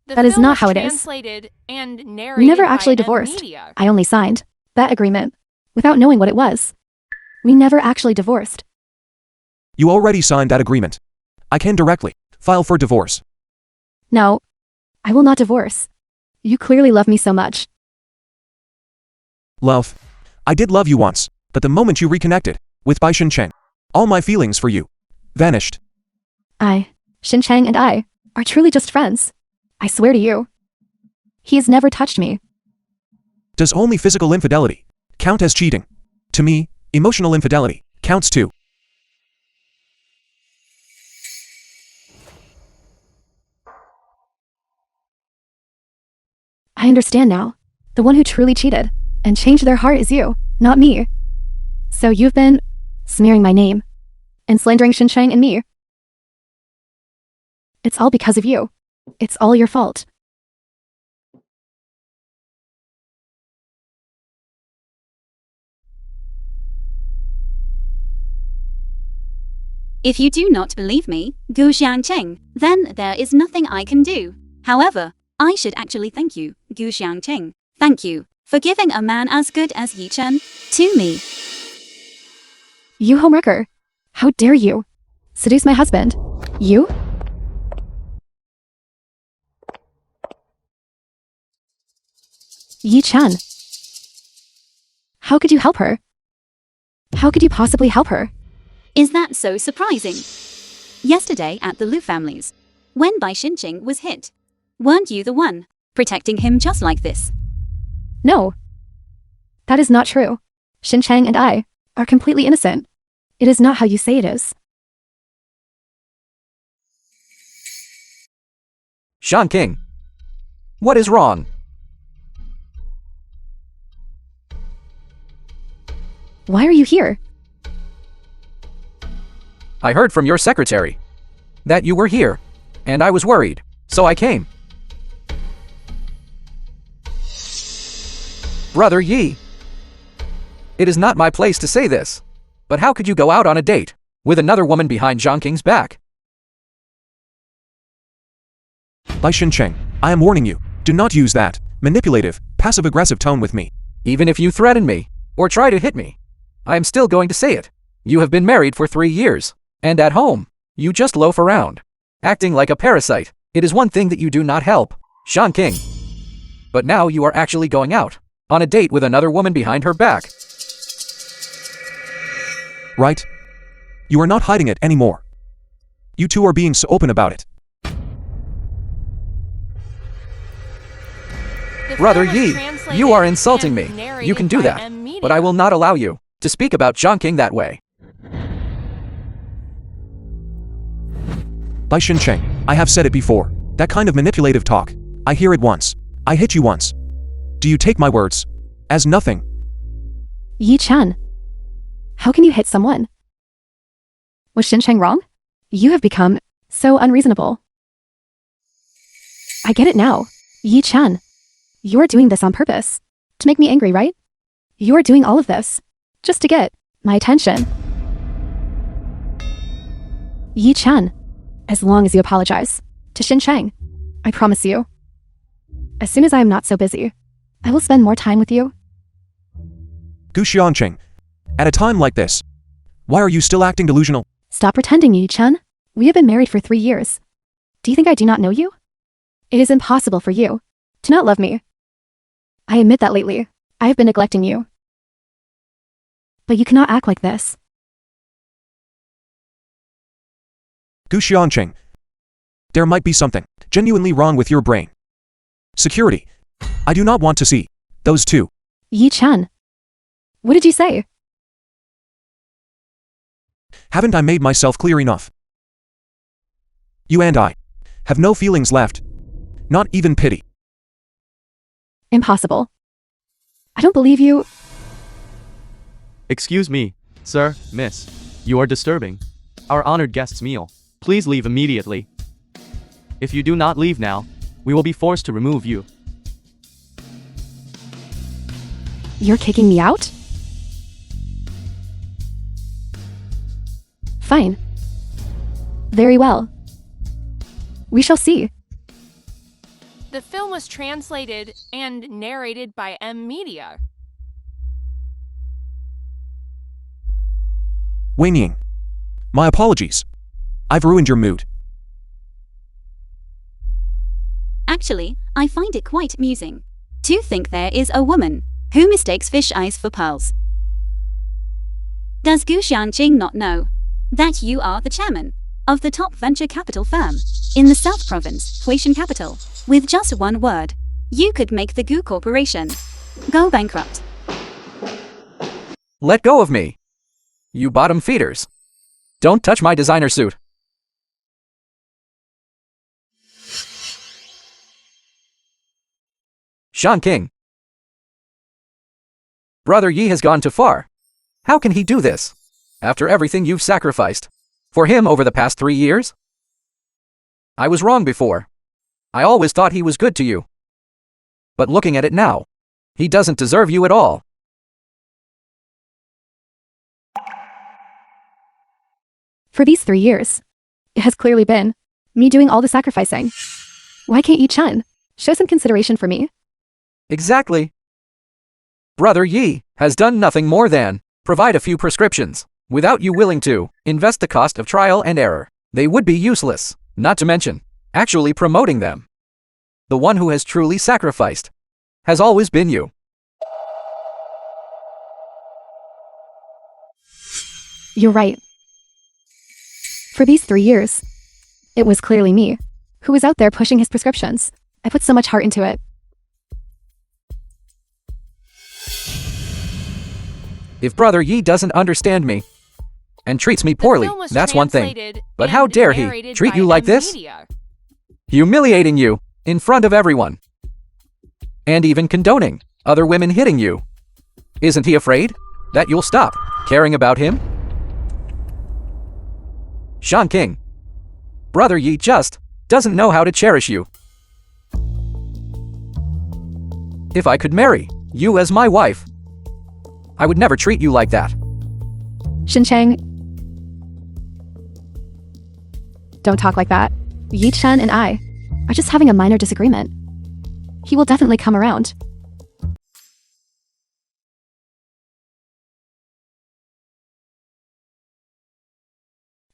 F: The
C: That is
F: film
C: not
F: was
C: how it is.
F: translated and
C: We
F: narrated
C: never
F: by
C: actually
F: M
C: divorced.
F: Media.
C: I only signed that agreement without knowing what it was. We never actually divorced.
E: You already signed that agreement. I can directly file for divorce.
C: No, I will not divorce. You clearly love me so much.
E: Love. I did love you once, but the moment you reconnected with Bai Cheng, all my feelings for you vanished.
C: Xin Chang and I are truly just friends. I swear to you. He has never touched me.
E: Does only physical infidelity count as cheating? To me, emotional infidelity counts too.
C: I understand now. The one who truly cheated and changed their heart is you, not me. So you've been smearing my name and slandering Xin Chang and me. It's all because of you. It's all your fault.
D: If you do not believe me, Gu Xiangcheng, then there is nothing I can do. However, I should actually thank you, Gu Xiangcheng. Thank you for giving a man as good as Yi Chen to me.
C: You homewrecker. How dare you seduce my husband? You? Yi Chen. How could you help her? How could you possibly help her?
D: Is that so surprising? Yesterday at the Lu family's, when Bai Xinqing was hit, weren't you the one protecting him just like this?
C: No. That is not true. Xin Chang and I are completely innocent. It is not how you say it is.
G: Shan King. What is wrong?
C: Why are you here?
G: I heard from your secretary that you were here, and I was worried, so I came. Brother Yi. It is not my place to say this, but how could you go out on a date with another woman behind Zhang King's back?
E: Bai Cheng, I am warning you, do not use that manipulative, passive-aggressive tone with me.
G: Even if you threaten me or try to hit me, I am still going to say it. You have been married for 3 years, and at home, you just loaf around, acting like a parasite. It is one thing that you do not help, Shan King. But now you are actually going out on a date with another woman behind her back.
E: Right? You are not hiding it anymore. You two are being so open about it.
F: The
G: Brother
F: film was
G: Yi,
F: translated
G: you are insulting
F: and
G: me.
F: narrated
G: You can do
F: by
G: that,
F: M Media.
G: but I will not allow you to speak about Zhang King that way.
E: Bai Cheng, I have said it before. That kind of manipulative talk. I hear it once. I hit you once. Do you take my words as nothing?
C: Yi Chan. How can you hit someone? Was Xin Chang wrong? You have become so unreasonable. I get it now. Yi-chan. You're doing this on purpose. To make me angry, right? You're doing all of this just to get my attention. Yi-chan. As long as you apologize to Chang, I promise you. As soon as I am not so busy, I will spend more time with you.
E: Gu Xianqing, at a time like this, why are you still acting delusional?
C: Stop pretending, Yi-chan. We have been married for 3 years. Do you think I do not know you? It is impossible for you to not love me. I admit that lately, I have been neglecting you. But you cannot act like this.
E: Gu Xianqing, there might be something genuinely wrong with your brain. Security. I do not want to see those two.
C: Yi-chan. What did you say?
E: Haven't I made myself clear enough? You and I have no feelings left. Not even pity.
C: Impossible. I don't believe you.
A: Excuse me, sir, miss. You are disturbing our honored guest's meal. Please leave immediately. If you do not leave now, we will be forced to remove you.
C: You're kicking me out? Fine. Very well. We shall see.
F: The film was translated and narrated by M Media.
E: Wei Ning, my apologies. I've ruined your mood.
D: Actually, I find it quite amusing to think there is a woman who mistakes fish eyes for pearls. Does Gu Xianqing not know that you are the chairman of the top venture capital firm in the South Province, Huishan capital? With just one word, you could make the Gu Corporation go bankrupt.
G: Let go of me. You bottom feeders. Don't touch my designer suit. Shan King. Brother Yi has gone too far. How can he do this? After everything you've sacrificed for him over the past 3 years? I was wrong before. I always thought he was good to you. But looking at it now, he doesn't deserve you at all.
C: For these 3 years, it has clearly been me doing all the sacrificing. Why can't Yi-chan show some consideration for me?
G: Exactly. Brother Yi has done nothing more than provide a few prescriptions. Without you willing to invest the cost of trial and error, they would be useless, not to mention actually promoting them. The one who has truly sacrificed has always been you.
C: You're right. For these 3 years, it was clearly me who was out there pushing his prescriptions. I put so much heart into it.
G: If Brother Yi doesn't understand me and treats me poorly,
F: The film was
G: that's one thing.
F: translated
G: But how
F: and
G: dare he
F: narrated
G: treat
F: by
G: you like
F: M
G: this?
F: Media.
G: Humiliating you in front of everyone. And even condoning other women hitting you. Isn't he afraid that you'll stop caring about him? Shan King, Brother Yi just doesn't know how to cherish you. If I could marry you as my wife, I would never treat you like that.
C: Chang, don't talk like that. Yi-chan and I are just having a minor disagreement. He will definitely come around.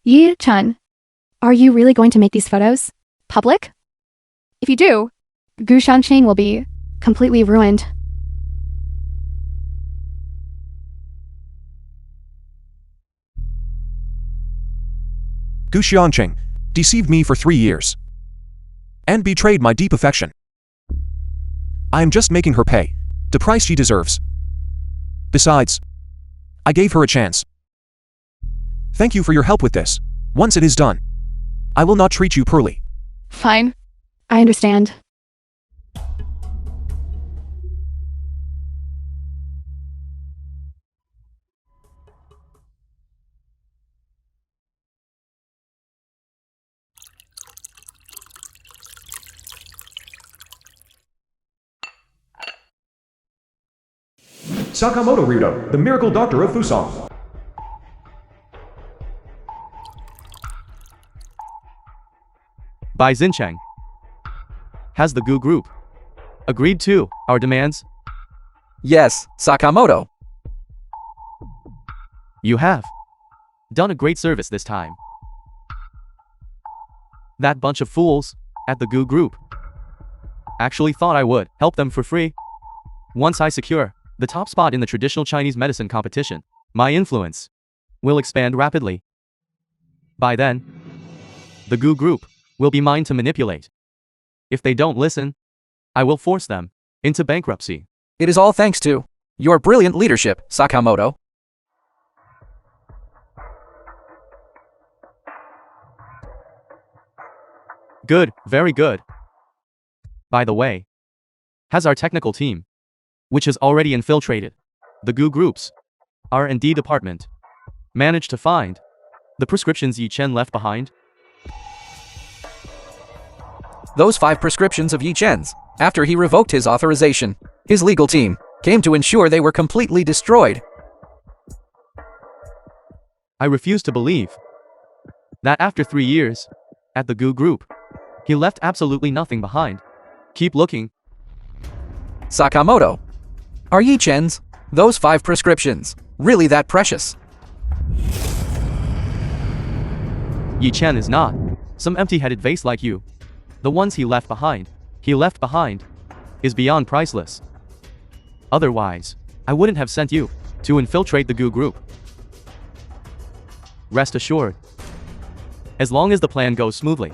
C: Yi-chan, are you really going to make these photos public? If you do, Gu Xianqing will be completely ruined.
E: Gu Xianqing deceived me for 3 years and betrayed my deep affection. I am just making her pay the price she deserves. Besides, I gave her a chance. Thank you for your help with this. Once it is done, I will not treat you poorly.
C: Fine. I understand.
H: Sakamoto Ryudo, the miracle doctor of Fusang.
A: By Chang. Has the Gu group agreed to our demands?
G: Yes, Sakamoto.
A: You have done a great service this time. That bunch of fools at the Gu group actually thought I would help them for free. Once I secure the top spot in the traditional Chinese medicine competition, my influence will expand rapidly. By then, the Gu group will be mine to manipulate. If they don't listen, I will force them into bankruptcy.
G: It is all thanks to your brilliant leadership, Sakamoto.
A: Good, very good. By the way, has our technical team, which has already infiltrated the Gu group's R&D department, managed to find the prescriptions Yi Chen left behind?
G: Those 5 prescriptions of Yi Chen's, after he revoked his authorization, his legal team came to ensure they were completely destroyed.
A: I refuse to believe that after 3 years at the Gu group, he left absolutely nothing behind. Keep looking.
G: Sakamoto, are Yi Chen's, those 5 prescriptions, really that precious?
A: Yi Chen is not some empty-headed vase like you. The ones he left behind, is beyond priceless. Otherwise, I wouldn't have sent you to infiltrate the Gu group. Rest assured, as long as the plan goes smoothly,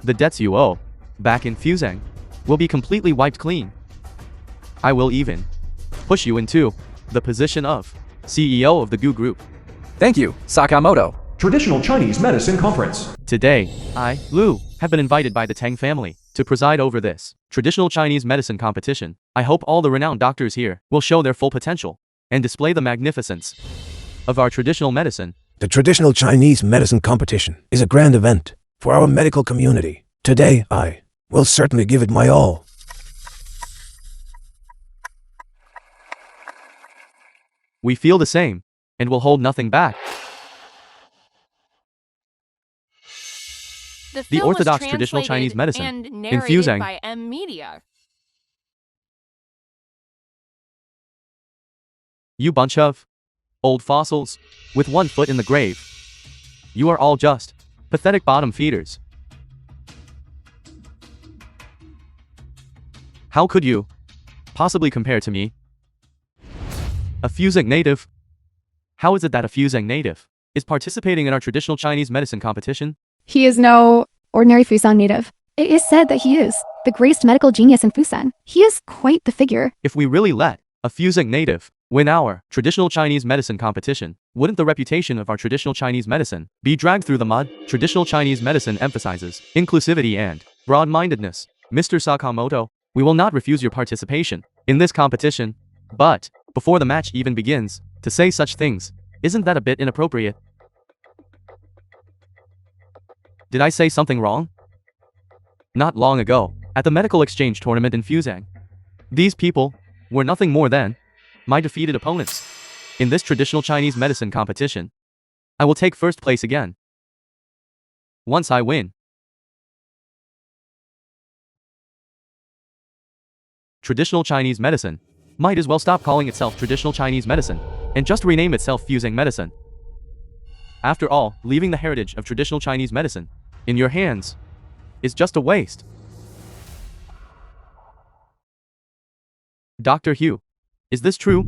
A: the debts you owe back in Fusang will be completely wiped clean. I will even push you into the position of CEO of the Gu group.
G: Thank you, Sakamoto.
H: Traditional Chinese Medicine Conference.
A: Today, I, Lu, have been invited by the Tang family to preside over this traditional Chinese medicine competition. I hope all the renowned doctors here will show their full potential and display the magnificence of our traditional medicine.
B: The traditional Chinese medicine competition is a grand event for our medical community. Today, I will certainly give it my all.
A: We feel the same and will hold nothing back.
F: The
A: orthodox traditional Chinese medicine
F: and
A: in
F: narrated
A: Fusang.
F: by M Media.
A: You bunch of old fossils with one foot in the grave. You are all just pathetic bottom feeders. How could you possibly compare to me? A Fusang native? How is it that a Fusang native is participating in our traditional Chinese medicine competition?
C: He is no ordinary Fusan native. It is said that he is the greatest medical genius in Fusan. He is quite the figure.
A: If we really let a Fusang native win our traditional Chinese medicine competition, wouldn't the reputation of our traditional Chinese medicine be dragged through the mud? Traditional Chinese medicine emphasizes inclusivity and broad-mindedness. Mr. Sakamoto, we will not refuse your participation in this competition, but before the match even begins, to say such things, isn't that a bit inappropriate? Did I say something wrong? Not long ago, at the medical exchange tournament in Fusang, these people were nothing more than my defeated opponents. In this traditional Chinese medicine competition, I will take first place again. Once I win, traditional Chinese medicine might as well stop calling itself traditional Chinese medicine and just rename itself Fusang medicine. After all, leaving the heritage of traditional Chinese medicine in your hands is just a waste. Dr. Hugh, is this true?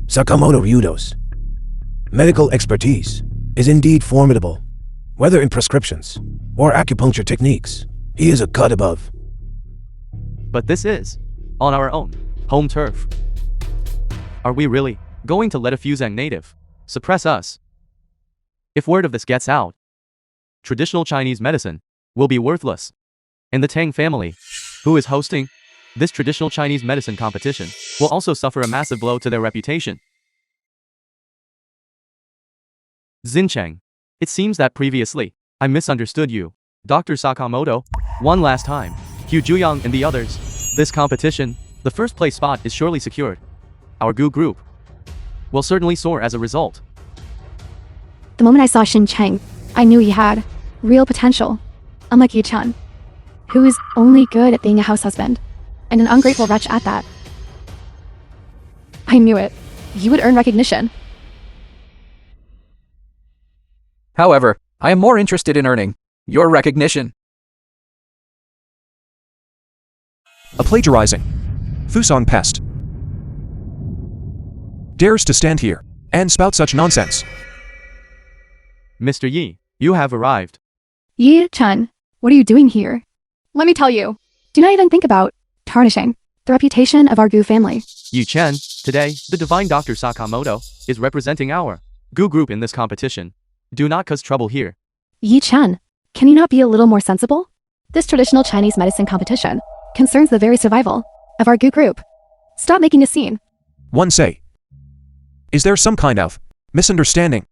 B: Sakamoto Ryudo's medical expertise is indeed formidable. Whether in prescriptions or acupuncture techniques, he is a cut above.
A: But this is on our own home turf. Are we really going to let a Fusang native suppress us? If word of this gets out, traditional Chinese medicine will be worthless, and the Tang family, who is hosting this traditional Chinese medicine competition, will also suffer a massive blow to their reputation. Chang, it seems that previously I misunderstood you. Dr. Sakamoto, one last time, Hugh Juyang and the others, this competition, the first place spot is surely secured. our Gu group will certainly soar as a result.
C: The moment I saw Shin Chang, I knew he had real potential. Unlike Yi-chan, who is only good at being a house husband, and an ungrateful wretch at that. I knew it. You would earn recognition.
G: However, I am more interested in earning your recognition.
E: A plagiarizing Fusong pest dares to stand here and spout such nonsense.
A: Mr. Yi, you have arrived.
C: Yi-chan, what are you doing here? Let me tell you, do not even think about tarnishing the reputation of our Gu family.
A: Yu Chen, today, the divine Dr. Sakamoto is representing our Gu group in this competition. Do not cause trouble here.
C: Yi-chan, can you not be a little more sensible? This traditional Chinese medicine competition concerns the very survival of our Gu group. Stop making a scene.
E: One say. Is there some kind of misunderstanding?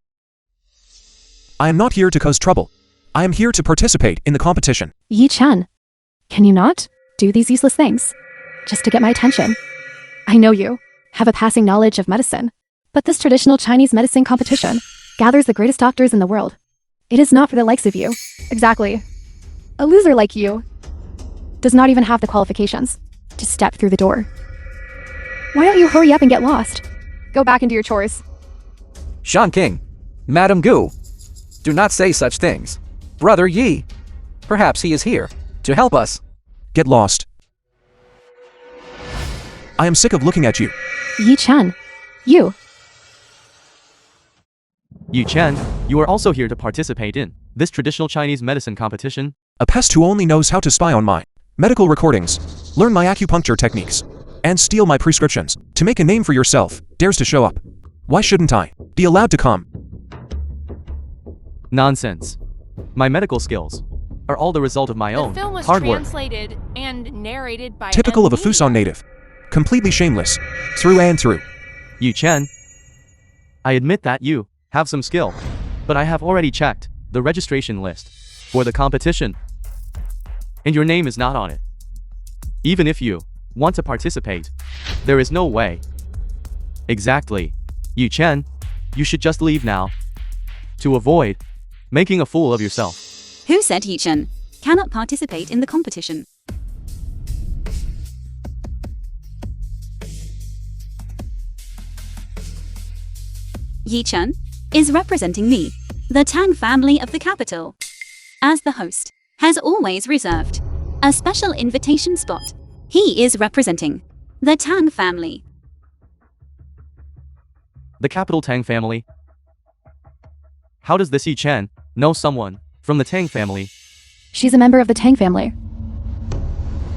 E: I am not here to cause trouble. I am here to participate in the competition.
C: Yi-chan, can you not do these useless things just to get my attention? I know you have a passing knowledge of medicine, but this traditional Chinese medicine competition gathers the greatest doctors in the world. It is not for the likes of you. Exactly. A loser like you does not even have the qualifications to step through the door. Why don't you hurry up and get lost? Go back into your chores.
G: Zhangking, Madam Gu, do not say such things. Brother Yi, perhaps he is here to help us.
E: Get lost. I am sick of looking at you.
C: Yi-chan, you.
A: Yu Chen, you are also here to participate in this traditional Chinese medicine competition.
E: A pest who only knows how to spy on my medical recordings, learn my acupuncture techniques, and steal my prescriptions. To make a name for yourself, dares to show up. Why shouldn't I be allowed to come?
A: Nonsense. My medical skills are all the result of my
F: The
A: own
F: film was
A: hard work.
F: translated and narrated by
E: Typical of a
F: M. Media.
E: Fusong native. Completely shameless. Through and through.
A: Yu Chen, I admit that you have some skill, but I have already checked the registration list for the competition, and your name is not on it. Even if you want to participate, there is no way. Exactly. Yu Chen, you should just leave now to avoid making a fool of yourself.
D: Who said Yi-chan cannot participate in the competition? Yi-chan is representing me, the Tang family of the capital. As the host, has always reserved a special invitation spot. He is representing the Tang family.
A: The capital Tang family. How does this Yi Chen know someone from the Tang family?
C: She's a member of the Tang family.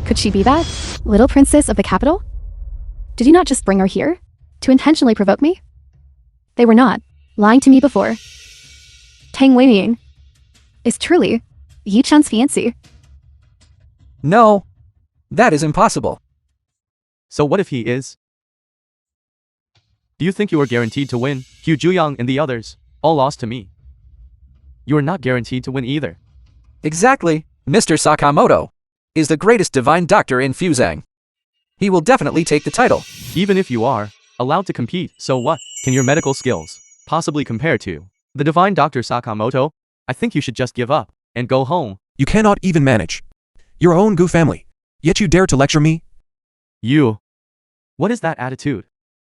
C: Could she be that little princess of the capital? Did you not just bring her here to intentionally provoke me? They were not lying to me before. Tang Weiming is truly Yi-chan's fiancé.
G: No, that is impossible.
A: So what if he is? Do you think you are guaranteed to win? Hu Juyang and the others all lost to me. You are not guaranteed to win either.
G: Exactly. Mr. Sakamoto is the greatest divine doctor in Fusang. He will definitely take the title.
A: Even if you are allowed to compete, so what can your medical skills possibly compare to the divine Dr. Sakamoto? I think you should just give up and go home.
E: You cannot even manage your own Gu family, yet you dare to lecture me?
A: You. What is that attitude?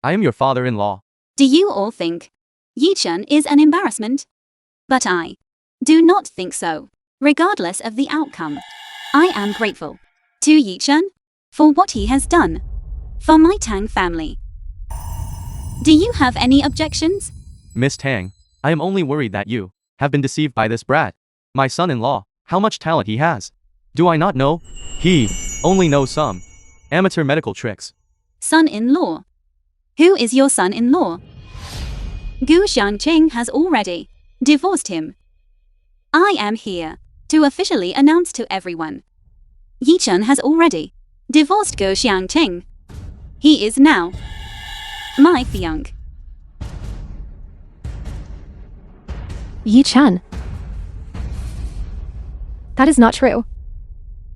A: I am your father-in-law.
D: Do you all think Yi-chan is an embarrassment? But I do not think so. Regardless of the outcome, I am grateful to Yi-chan for what he has done for my Tang family. Do you have any objections?
A: Miss Tang, I am only worried that you have been deceived by this brat, my son-in-law. How much talent he has. Do I not know? He only knows some amateur medical tricks.
D: Son-in-law. Who is your son-in-law? Gu Xiangqing has already divorced him. I am here to officially announce to everyone. Yi-chan has already divorced Gu Xiangqing. He is now my fiancé.
C: Yi-chan. That is not true.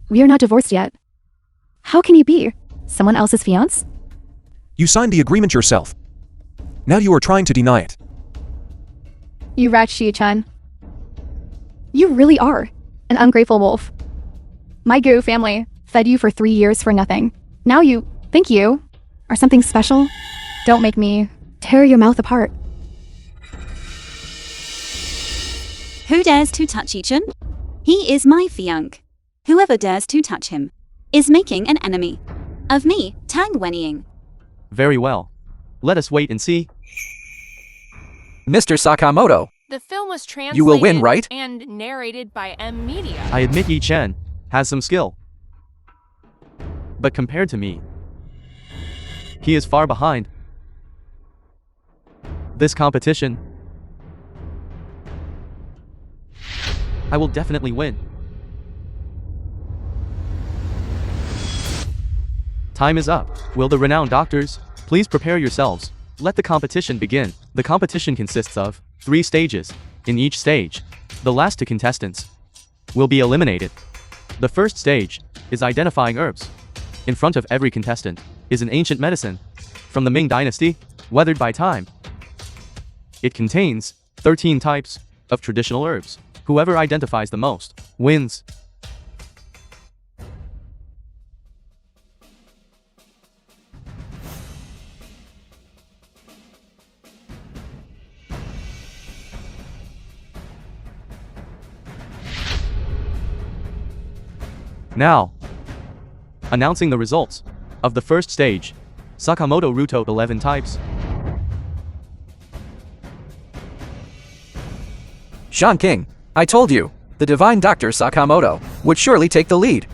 C: We are not divorced yet. How can you be someone else's fiancé?
E: You signed the agreement yourself. Now you are trying to deny it.
C: You rat Shi-chan. You really are an ungrateful wolf. My Gu family fed you for 3 years for nothing. Now you think you are something special? Don't make me tear your mouth apart.
D: Who dares to touch Yi-chan? He is my fiancé. Whoever dares to touch him is making an enemy of me, Tang Wenying.
A: Very well. Let us wait and see.
G: Mr. Sakamoto,
F: The film was translated
G: You will win, right?
F: and narrated by M Media.
A: I admit Yi Chen has some skill. But compared to me, he is far behind. This competition, I will definitely win. Time is up. Will the renowned doctors please prepare yourselves? Let the competition begin. The competition consists of 3 stages. In each stage, the last 2 contestants will be eliminated. The first stage is identifying herbs. In front of every contestant is an ancient medicine from the Ming Dynasty, weathered by time. It contains 13 types of traditional herbs. Whoever identifies the most wins. Now, announcing the results of the first stage. Sakamoto Ruto 11 types.
G: Sean King, I told you, the divine Dr. Sakamoto would surely take the lead.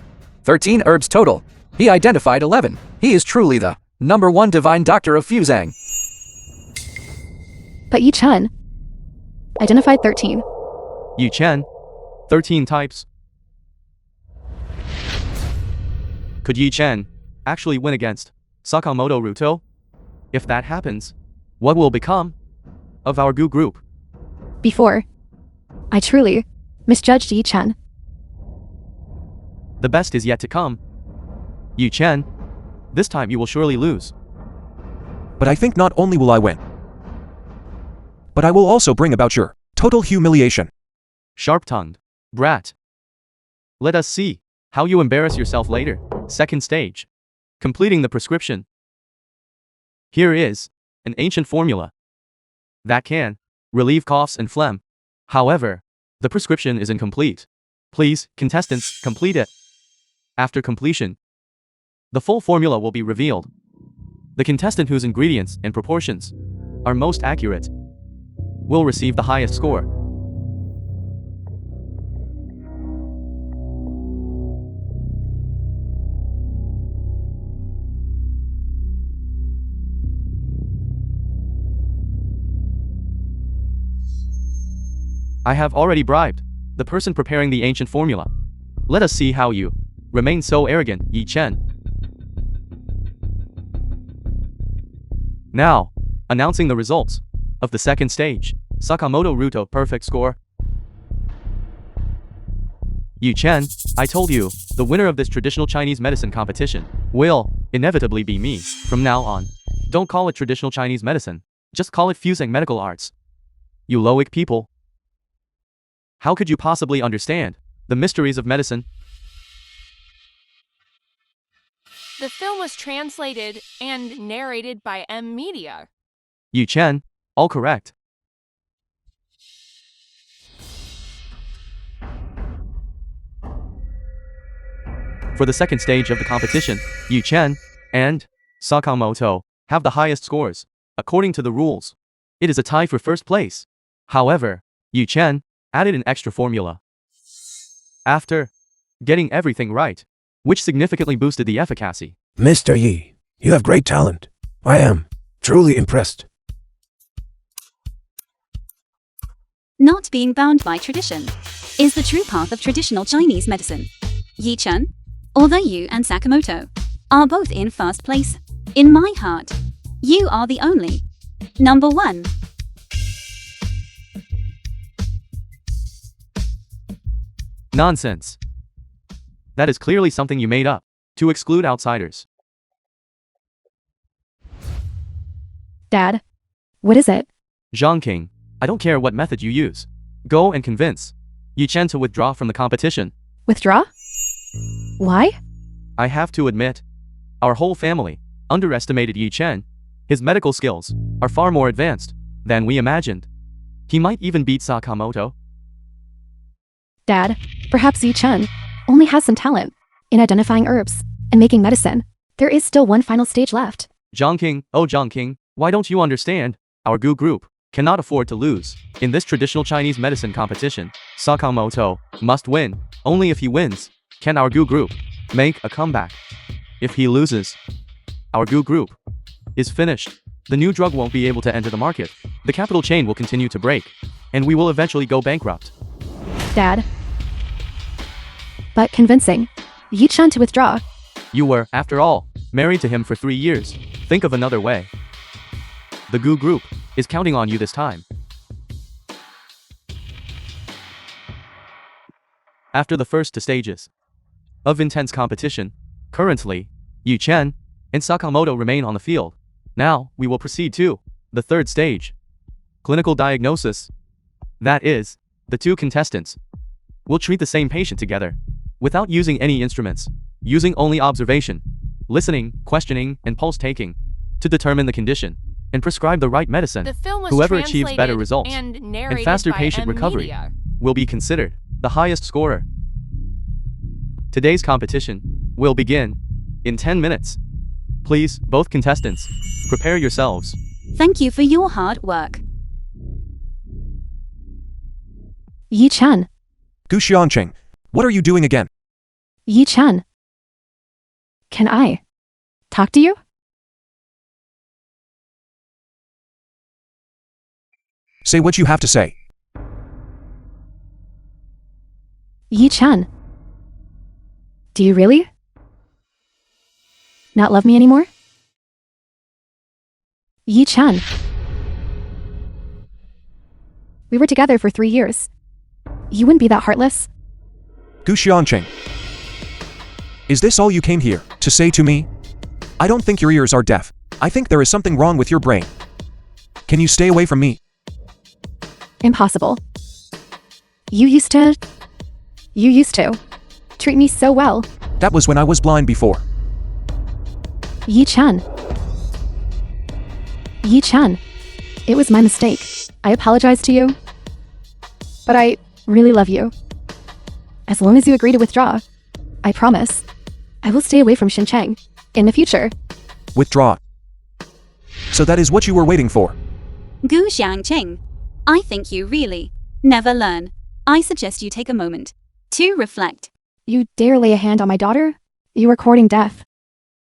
G: 13 herbs total. He identified 11. He is truly the number 1 divine doctor of Fusang.
C: But Yi-chan identified 13.
A: Yi Chen, 13 types. Could Yi Chen actually win against Sakamoto Ruto? If that happens, what will become of our Gu group?
C: Before, I truly misjudged Yi-chan.
A: The best is yet to come. Yi Chen, this time you will surely lose.
E: But I think not only will I win, but I will also bring about your total humiliation.
A: Sharp-tongued brat. Let us see how you embarrass yourself later. Second stage. Completing the prescription. Here is an ancient formula that can relieve coughs and phlegm. However, the prescription is incomplete. Please, contestants, complete it. After completion, the full formula will be revealed. The contestant whose ingredients and proportions are most accurate will receive the highest score. I have already bribed the person preparing the ancient formula. Let us see how you remain so arrogant, Yi Chen. Now, announcing the results of the second stage. Sakamoto Ruto perfect score. Yi Chen, I told you, the winner of this traditional Chinese medicine competition will inevitably be me. From now on, don't call it traditional Chinese medicine. Just call it Fusang medical arts. You Loic people. How could you possibly understand the mysteries of medicine?
F: The film was translated and narrated by M Media.
A: Yi Chen, all correct. For the second stage of the competition, Yi Chen and Sakamoto have the highest scores. According to the rules, it is a tie for first place. However, Yi Chen added an extra formula after getting everything right, which significantly boosted the efficacy.
B: Mr. Yi, you have great talent. I am truly impressed.
D: Not being bound by tradition is the true path of traditional Chinese medicine. Yi Chen, although you and Sakamoto are both in first place, in my heart, you are the only number 1.
A: Nonsense. That is clearly something you made up to exclude outsiders.
C: Dad, what is it?
A: Zhang King, I don't care what method you use. Go and convince Yi Chen to withdraw from the competition.
C: Withdraw? Why?
A: I have to admit, our whole family underestimated Yi Chen. His medical skills are far more advanced than we imagined. He might even beat Sakamoto.
C: Dad, perhaps Yi Chen only has some talent in identifying herbs and making medicine. There is still one final stage left.
A: Zhang King, oh Zhang King, why don't you understand? Our Gu group cannot afford to lose in this traditional Chinese medicine competition. Sakamoto must win. Only if he wins can our Gu group make a comeback. If he loses, our Gu group is finished. The new drug won't be able to enter the market. The capital chain will continue to break, and we will eventually go bankrupt.
C: Dad. But convincing Yi Chen to withdraw.
A: You were, after all, married to him for 3 years. Think of another way. The Gu group is counting on you this time. After the first 2 stages of intense competition, currently, Yi Chen and Sakamoto remain on the field. Now, we will proceed to the 3rd stage. Clinical diagnosis. That is, the 2 contestants will treat the same patient together, without using any instruments, using only observation, listening, questioning, and pulse taking, to determine the condition, and prescribe the right medicine.
F: The film was
A: Whoever achieves better
F: translated
A: results
F: and
A: and
F: narrated
A: faster
F: by
A: patient
F: M
A: recovery
F: Media.
A: will be considered the highest scorer. Today's competition will begin in 10 minutes. Please, both contestants, prepare yourselves.
D: Thank you for your hard work.
C: Yi Chen.
E: Gu Xianqing, what are you doing again?
C: Yi Chen. Can I talk to you?
E: Say what you have to say.
C: Yi Chen. Do you really not love me anymore? Yi Chen. We were together for 3 years. You wouldn't be that heartless.
E: Gu Xianqing. Is this all you came here to say to me? I don't think your ears are deaf. I think there is something wrong with your brain. Can you stay away from me?
C: Impossible. You used to treat me so well.
E: That was when I was blind before.
C: Yi Chen. Yi Chen. It was my mistake. I apologize to you. But I really love you. As long as you agree to withdraw, I promise, I will stay away from Xincheng in the future.
E: Withdraw. So that is what you were waiting for.
D: Gu Xiangqing, I think you really never learn. I suggest you take a moment to reflect.
C: You dare lay a hand on my daughter? You are courting death.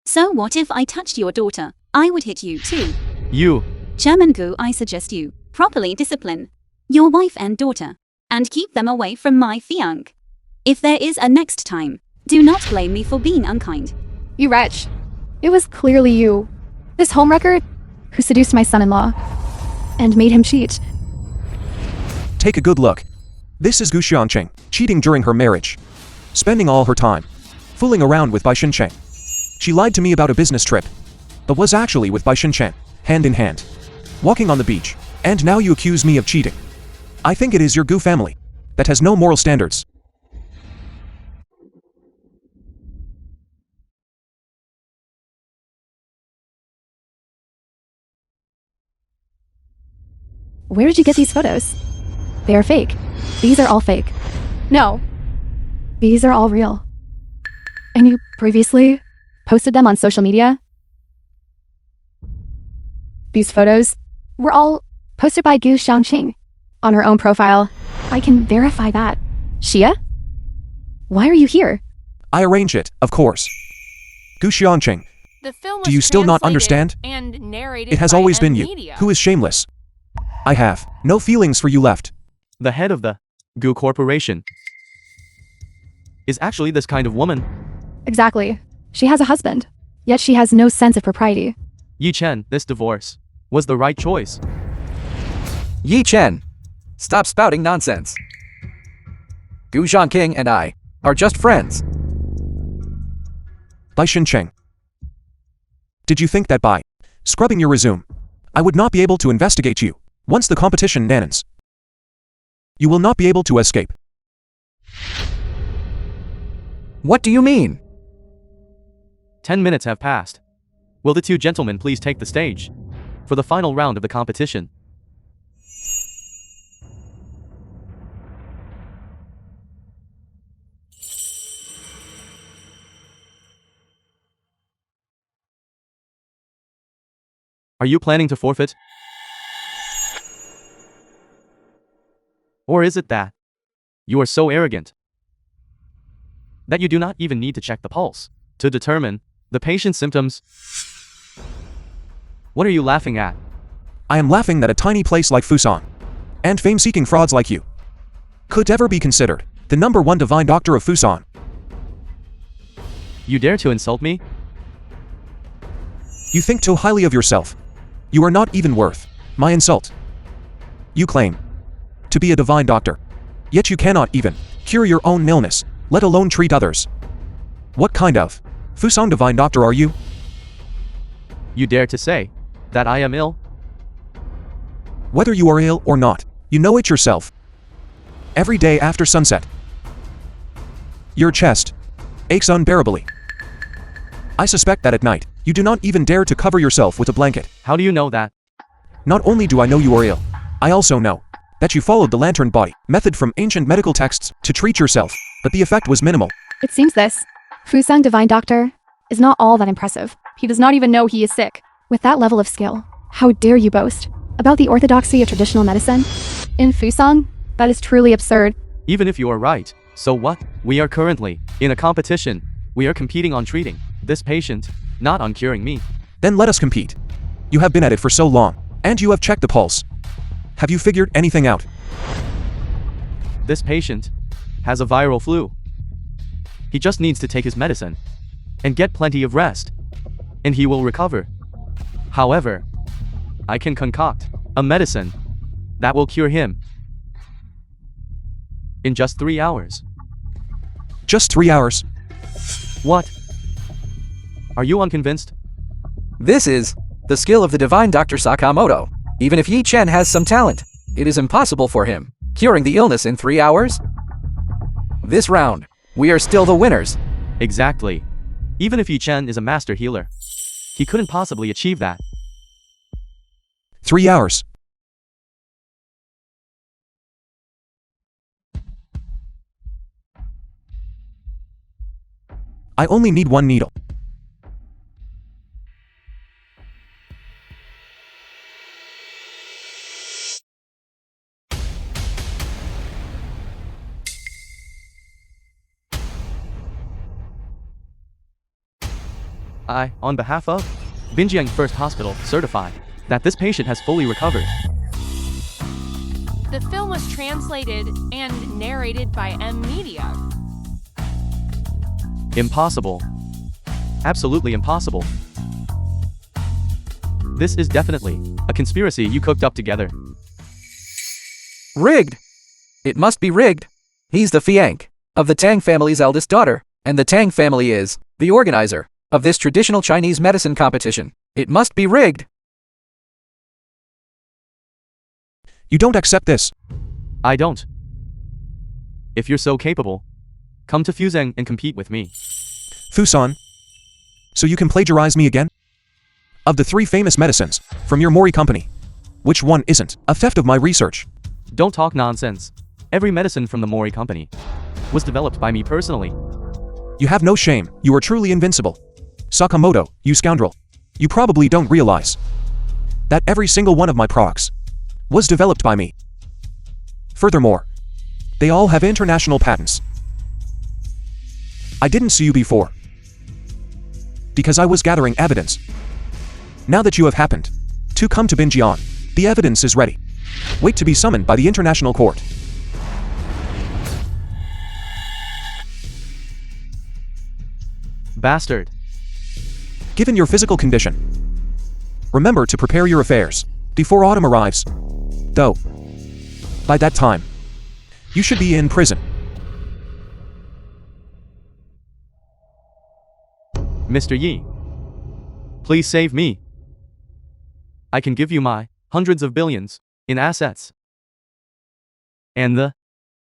D: So what if I touched your daughter? I would hit you too.
A: You.
D: Chairman Gu, I suggest you properly discipline your wife and daughter and keep them away from my fiancé. If there is a next time, do not blame me for being unkind.
C: You wretch. It was clearly you, this homewrecker, who seduced my son-in-law and made him cheat.
E: Take a good look. This is Gu Xianqing, cheating during her marriage. Spending all her time fooling around with Bai Xincheng. She lied to me about a business trip, but was actually with Bai Xincheng, hand in hand, walking on the beach. And now you accuse me of cheating. I think it is your Gu family that has no moral standards.
C: Where did you get these photos? They are fake. These are all fake. No. These are all real. And you previously posted them on social media? These photos were all posted by Gu Xiangqing on her own profile. I can verify that. Xia? Why are you here?
E: I arrange it, of course. Gu Xianqing,
F: The film was
E: do you still not
F: translated
E: understand?
F: And narrated
E: It has
F: by
E: always been
F: M
E: you
F: Media.
E: who is shameless. I have no feelings for you left.
A: The head of the Gu Corporation is actually this kind of woman.
C: Exactly. She has a husband, yet she has no sense of propriety.
A: Yi Chen, this divorce was the right choice.
G: Yi Chen, stop spouting nonsense. Gu Zhangking and I are just friends.
E: Bai Xincheng. Did you think that by scrubbing your resume, I would not be able to investigate you once the competition ends. You will not be able to escape.
G: What do you mean?
A: 10 minutes have passed. Will the two gentlemen please take the stage for the final round of the competition? Are you planning to forfeit? Or is it that you are so arrogant that you do not even need to check the pulse to determine the patient's symptoms? What are you laughing at?
E: I am laughing that a tiny place like Fusan and fame-seeking frauds like you could ever be considered the #1 divine doctor of Fusan.
A: You dare to insult me?
E: You think too highly of yourself. You are not even worth my insult. You claim to be a divine doctor, yet you cannot even cure your own illness, let alone treat others. What kind of Fusan divine doctor are you?
A: You dare to say that I am ill?
E: Whether you are ill or not, you know it yourself. Every day after sunset, your chest aches unbearably. I suspect that at night, you do not even dare to cover yourself with a blanket.
A: How do you know that?
E: Not only do I know you are ill, I also know that you followed the lantern body method from ancient medical texts to treat yourself, but the effect was minimal.
C: It seems this Fusang Divine Doctor is not all that impressive. He does not even know he is sick. With that level of skill, how dare you boast about the orthodoxy of traditional medicine? In Fusang, that is truly absurd.
A: Even if you are right, so what? We are currently in a competition. We are competing on treating this patient, not on curing me.
E: Then let us compete. You have been at it for so long, and you have checked the pulse. Have you figured anything out?
A: This patient has a viral flu. He just needs to take his medicine and get plenty of rest, and he will recover. However, I can concoct a medicine that will cure him in just 3 hours.
E: Just 3 hours?
A: What? Are you unconvinced?
G: This is the skill of the divine Dr. Sakamoto. Even if Yi Chen has some talent, it is impossible for him curing the illness in 3 hours. This round, we are still the winners.
A: Exactly. Even if Yi Chen is a master healer, he couldn't possibly achieve that.
E: 3 hours. I only need 1 needle.
A: I, on behalf of Binjiang First Hospital, certify that this patient has fully recovered.
F: The film was translated and narrated by M Media.
A: Impossible. Absolutely impossible. This is definitely a conspiracy you cooked up together.
G: Rigged. It must be rigged. He's the fiancé of the Tang family's eldest daughter, and the Tang family is the organizer of this traditional Chinese medicine competition. It must be rigged.
E: You don't accept this.
A: I don't. If you're so capable, come to Fusang and compete with me.
E: Fusan. So you can plagiarize me again? Of the 3 famous medicines from your Mori company, which one isn't a theft of my research?
A: Don't talk nonsense. Every medicine from the Mori company was developed by me personally.
E: You have no shame. You are truly invincible. Sakamoto, you scoundrel. You probably don't realize that every single one of my products was developed by me. Furthermore, they all have international patents. I didn't see you before because I was gathering evidence. Now that you have happened to come to Binjiang, the evidence is ready. Wait to be summoned by the international court.
A: Bastard.
E: Given your physical condition, remember to prepare your affairs before autumn arrives. Though, by that time, you should be in prison.
A: Mr. Yi, please save me. I can give you my hundreds of billions in assets. And the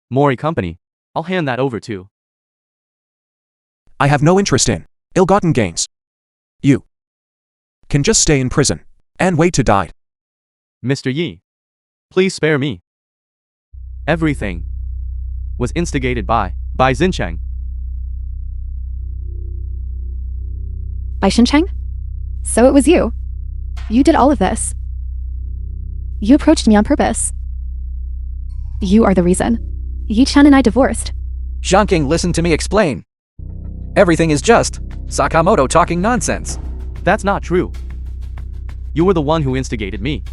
A: Mori company, I'll hand that over to.
E: I have no interest in ill-gotten gains. You can just stay in prison and wait to die.
A: Mr. Yi, please spare me. Everything was instigated by Chang.
C: By Chang? So it was you. You did all of this. You approached me on purpose. You are the reason. Yi-chan and I divorced.
G: Zhangking, listen to me explain. Everything is just Sakamoto talking nonsense.
A: That's not true. You were the one who instigated me.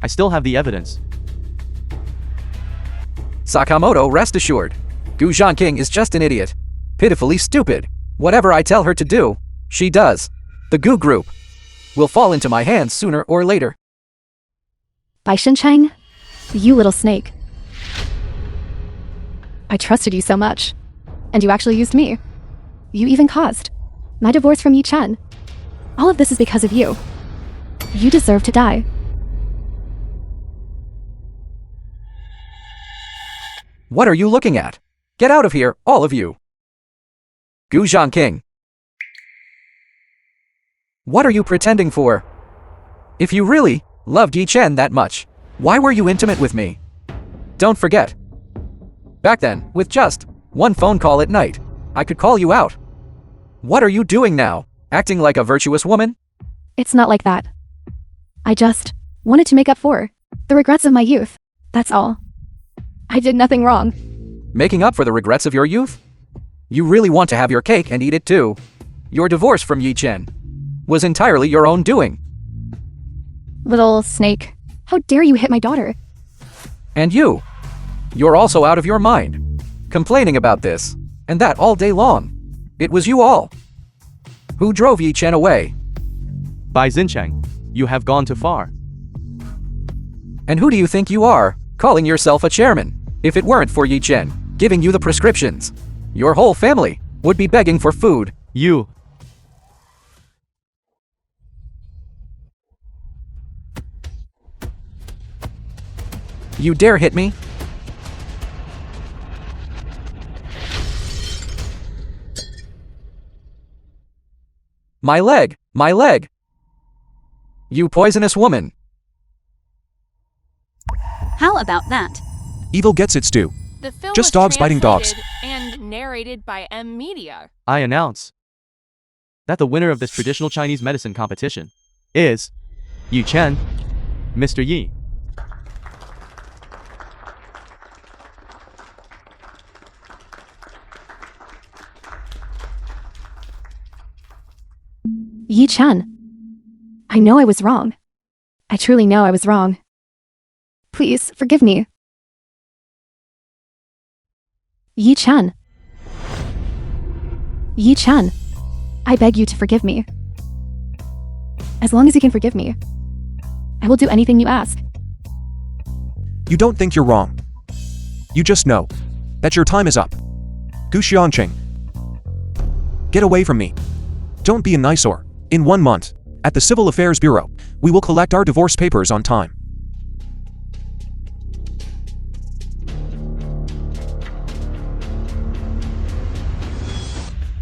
A: I still have the evidence.
G: Sakamoto, rest assured. Gu Zhangking is just an idiot. Pitifully stupid. Whatever I tell her to do, she does. The Gu group will fall into my hands sooner or later.
C: By Chang? You little snake. I trusted you so much. And you actually used me. You even caused my divorce from Yi-chan. All of this is because of you. You deserve to die.
G: What are you looking at? Get out of here, all of you. Gu Zhangking. What are you pretending for? If you really loved Yi-chen that much, why were you intimate with me? Don't forget. Back then, with just one phone call at night, I could call you out. What are you doing now? Acting like a virtuous woman?
C: It's not like that. I just wanted to make up for the regrets of my youth. That's all. I did nothing wrong.
G: Making up for the regrets of your youth? You really want to have your cake and eat it too. Your divorce from Yi-chen was entirely your own doing.
C: Little snake. How dare you hit my daughter?
G: And you. You're also out of your mind. Complaining about this and that all day long. It was you all who drove Yi-chen away.
A: By Chang, you have gone too far.
G: And who do you think you are, calling yourself a chairman? If it weren't for Yi-chen giving you the prescriptions, your whole family would be begging for food.
A: You
G: dare hit me? My leg! My leg! You poisonous woman!
D: How about that?
E: Evil gets its due.
F: The film
E: Just
F: was
E: dogs biting dogs.
F: translated and narrated by M Media.
A: I announce that the winner of this traditional Chinese medicine competition is Yi-chen, Mr. Yi.
C: Yi-chan. I know I was wrong. I truly know I was wrong. Please, forgive me. Yi-chan. Yi-chan. I beg you to forgive me. As long as you can forgive me, I will do anything you ask.
E: You don't think you're wrong. You just know that your time is up. Gu Xianqing. Get away from me. Don't be an eyesore. In 1 month, at the Civil Affairs Bureau, we will collect our divorce papers on time.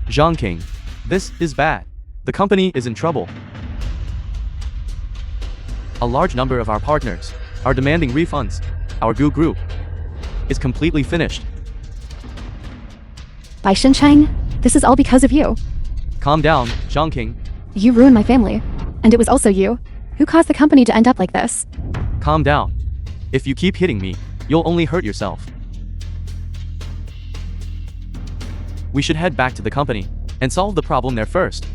A: Zhangking, this is bad. The company is in trouble. A large number of our partners are demanding refunds. Our Gu group is completely finished.
C: By Chang, this is all because of you.
A: Calm down, Zhangking.
C: You ruined my family. And it was also you who caused the company to end up like this.
A: Calm down. If you keep hitting me, you'll only hurt yourself. We should head back to the company and solve the problem there first.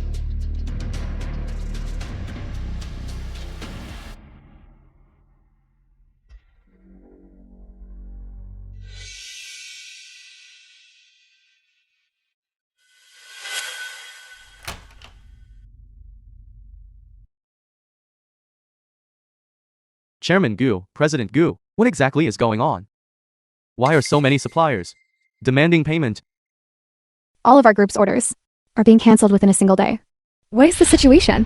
A: Chairman Gu, President Gu, what exactly is going on? Why are so many suppliers demanding payment?
C: All of our group's orders are being cancelled within a single day. What is the situation?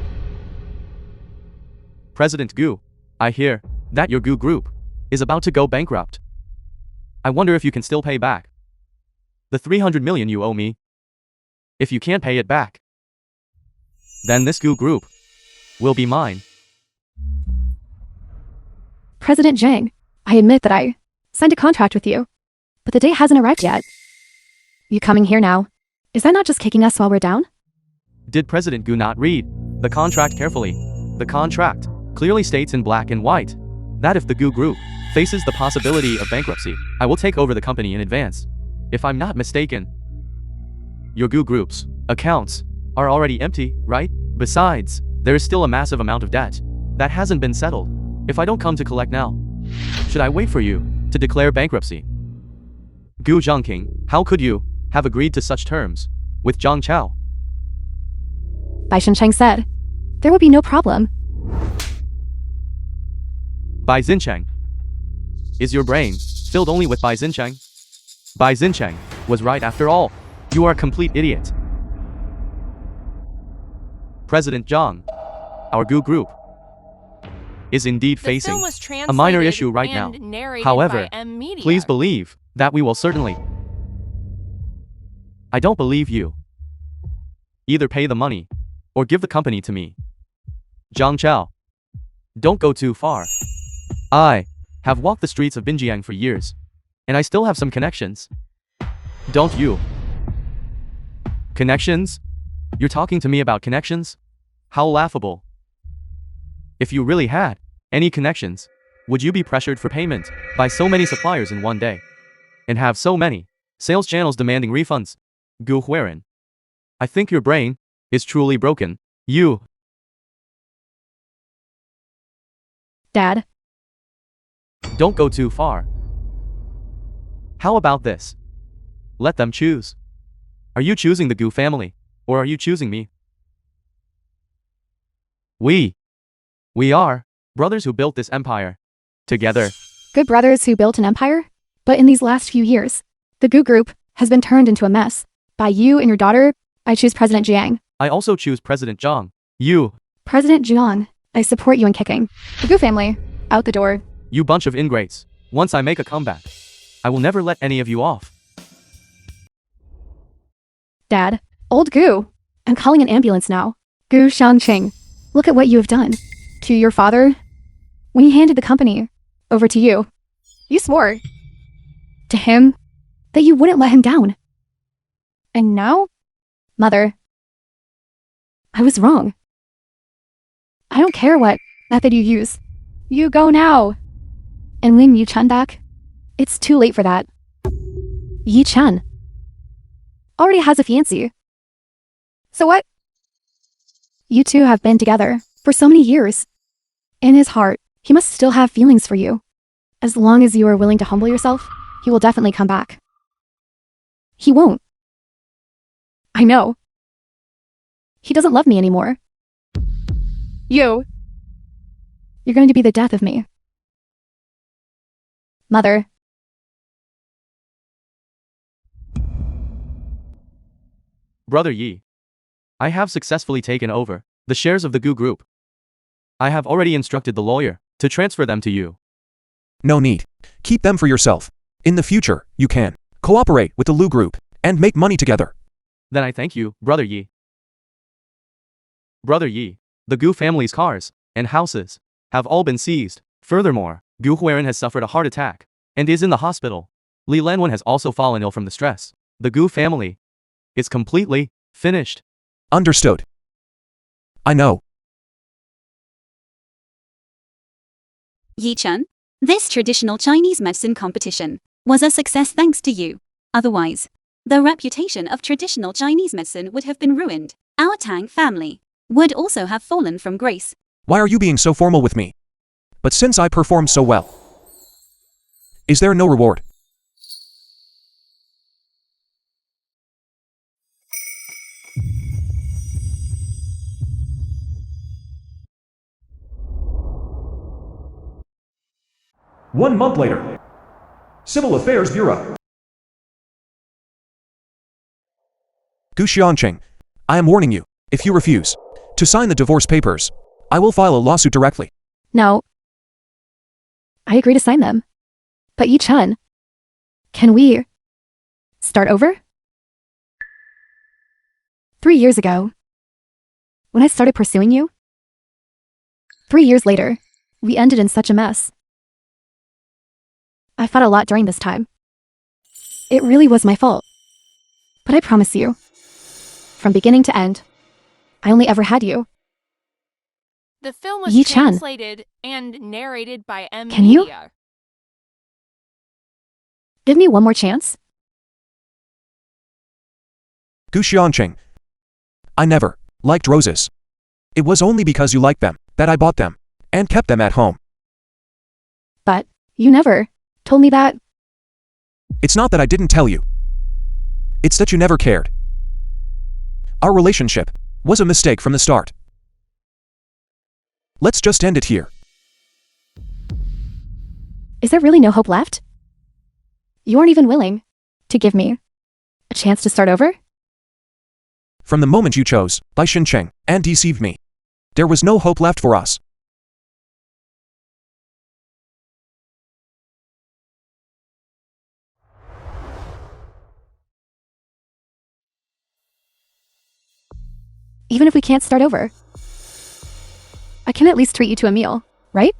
A: President Gu, I hear that your Gu group is about to go bankrupt. I wonder if you can still pay back the 300 million you owe me. If you can't pay it back, then this Gu group will be mine.
C: President Chang, I admit that I signed a contract with you, but the date hasn't arrived yet. You coming here now, is that not just kicking us while we're down?
A: Did President Gu not read the contract carefully? The contract clearly states in black and white that if the Gu group faces the possibility of bankruptcy, I will take over the company in advance. If I'm not mistaken, your Gu group's accounts are already empty, right? Besides, there is still a massive amount of debt that hasn't been settled. If I don't come to collect now, should I wait for you to declare bankruptcy? Gu Zhangqing, how could you have agreed to such terms with Zhang Chao?
C: Bai Shencheng said, there would be no problem.
A: Bai Xincheng, is your brain filled only with Bai Xincheng? Bai Xincheng was right after all. You are a complete idiot. President Zhang, our Gu group is indeed facing a minor issue right now. However, please believe that we will certainly. I don't believe you. Either pay the money or give the company to me. Zhang Chao, don't go too far. I have walked the streets of Binjiang for years, and I still have some connections. Don't you? Connections? You're talking to me about connections? How laughable. If you really had any connections, would you be pressured for payment by so many suppliers in one day? And have so many sales channels demanding refunds? Gu Huiran, I think your brain is truly broken. You.
C: Dad.
A: Don't go too far. How about this? Let them choose. Are you choosing the Gu family, or are you choosing me? We are brothers who built this empire together.
C: Good brothers who built an empire? But in these last few years, the Gu group has been turned into a mess. By you and your daughter, I choose President Jiang.
A: I also choose President Zhang. You.
C: President Jiang, I support you in kicking the Gu family out the door.
A: You bunch of ingrates. Once I make a comeback, I will never let any of you off.
C: Dad, old Gu, I'm calling an ambulance now. Gu Shangqing, look at what you have done to your father. When he handed the company over to you, you swore to him that you wouldn't let him down. And now, Mother, I was wrong. I don't care what method you use. You go now. And win Yi Chen back. It's too late for that. Yi Chen already has a fiancé. So what? You two have been together for so many years. In his heart, he must still have feelings for you. As long as you are willing to humble yourself, he will definitely come back. He won't. I know. He doesn't love me anymore. You're going to be the death of me. Mother.
A: Brother Yi, I have successfully taken over the shares of the Gu group. I have already instructed the lawyer to transfer them to you.
E: No need. Keep them for yourself. In the future, you can cooperate with the Lu group and make money together.
A: Then I thank you, Brother Yi. Brother Yi, the Gu family's cars and houses have all been seized. Furthermore, Gu Huiran has suffered a heart attack and is in the hospital. Li Lanwen has also fallen ill from the stress. The Gu family is completely finished.
E: Understood. I know.
D: Yi Chen, this traditional Chinese medicine competition was a success thanks to you. Otherwise, the reputation of traditional Chinese medicine would have been ruined. Our Tang family would also have fallen from grace.
E: Why are you being so formal with me? But since I performed so well, is there no reward?
H: One month later. Civil Affairs Bureau.
E: Gu Xiangqing, I am warning you, if you refuse to sign the divorce papers, I will file a lawsuit directly.
C: No. I agree to sign them. But Yi-chun, can we start over? 3 years ago, when I started pursuing you, 3 years later, we ended in such a mess. I fought a lot during this time. It really was my fault. But I promise you, from beginning to end, I only ever had you.
F: The film was
C: Yi-chan,
F: translated and narrated by M.
C: Can you?
F: Media.
C: give me one more chance?
E: Gu Xianqing. I never liked roses. It was only because you liked them that I bought them and kept them at home.
C: But you never told me that.
E: It's not that I didn't tell you. It's that you never cared. Our relationship was a mistake from the start. Let's just end it here.
C: Is there really no hope left? You aren't even willing to give me a chance to start over?
E: From the moment you chose Bai Xincheng and deceived me, there was no hope left for us.
C: Even if we can't start over, I can at least treat you to a meal, right?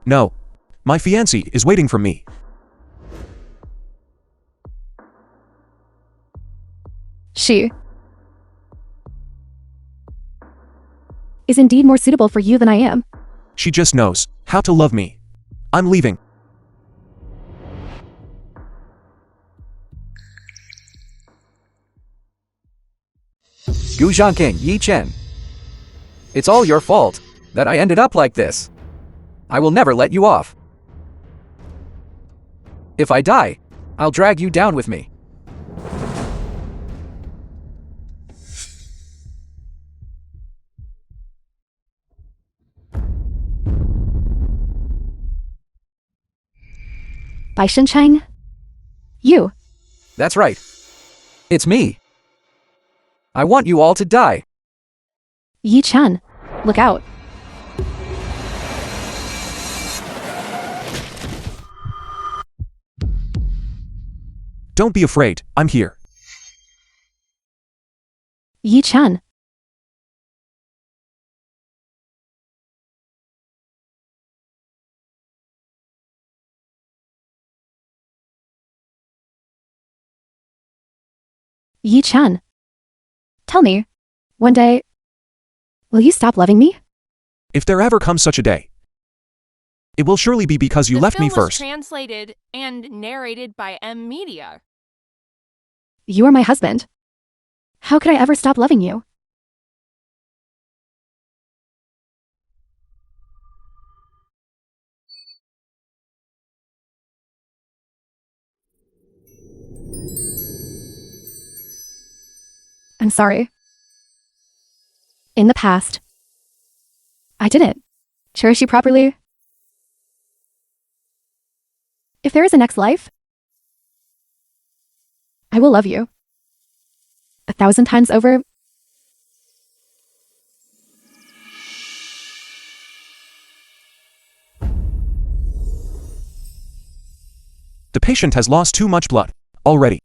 E: No. My fiancé is waiting for me.
C: She is indeed more suitable for you than I am.
E: She just knows how to love me. I'm leaving.
G: Gu Zhangking, Yi Chen. It's all your fault that I ended up like this. I will never let you off. If I die, I'll drag you down with me.
C: Bai Xincheng? You.
G: That's right. It's me. I want you all to die.
C: Yi-chan, look out.
E: Don't be afraid, I'm here.
C: Yi-chan. Yi-chan. Tell me, one day, will you stop loving me?
E: If there ever comes such a day, it will surely be because you left me
F: The film was
E: first.
F: translated and narrated by M. Media.
C: You are my husband. How could I ever stop loving you? I'm sorry. In the past, I didn't cherish you properly. If there is a next life, I will love you 1,000 times over.
E: The patient has lost too much blood already.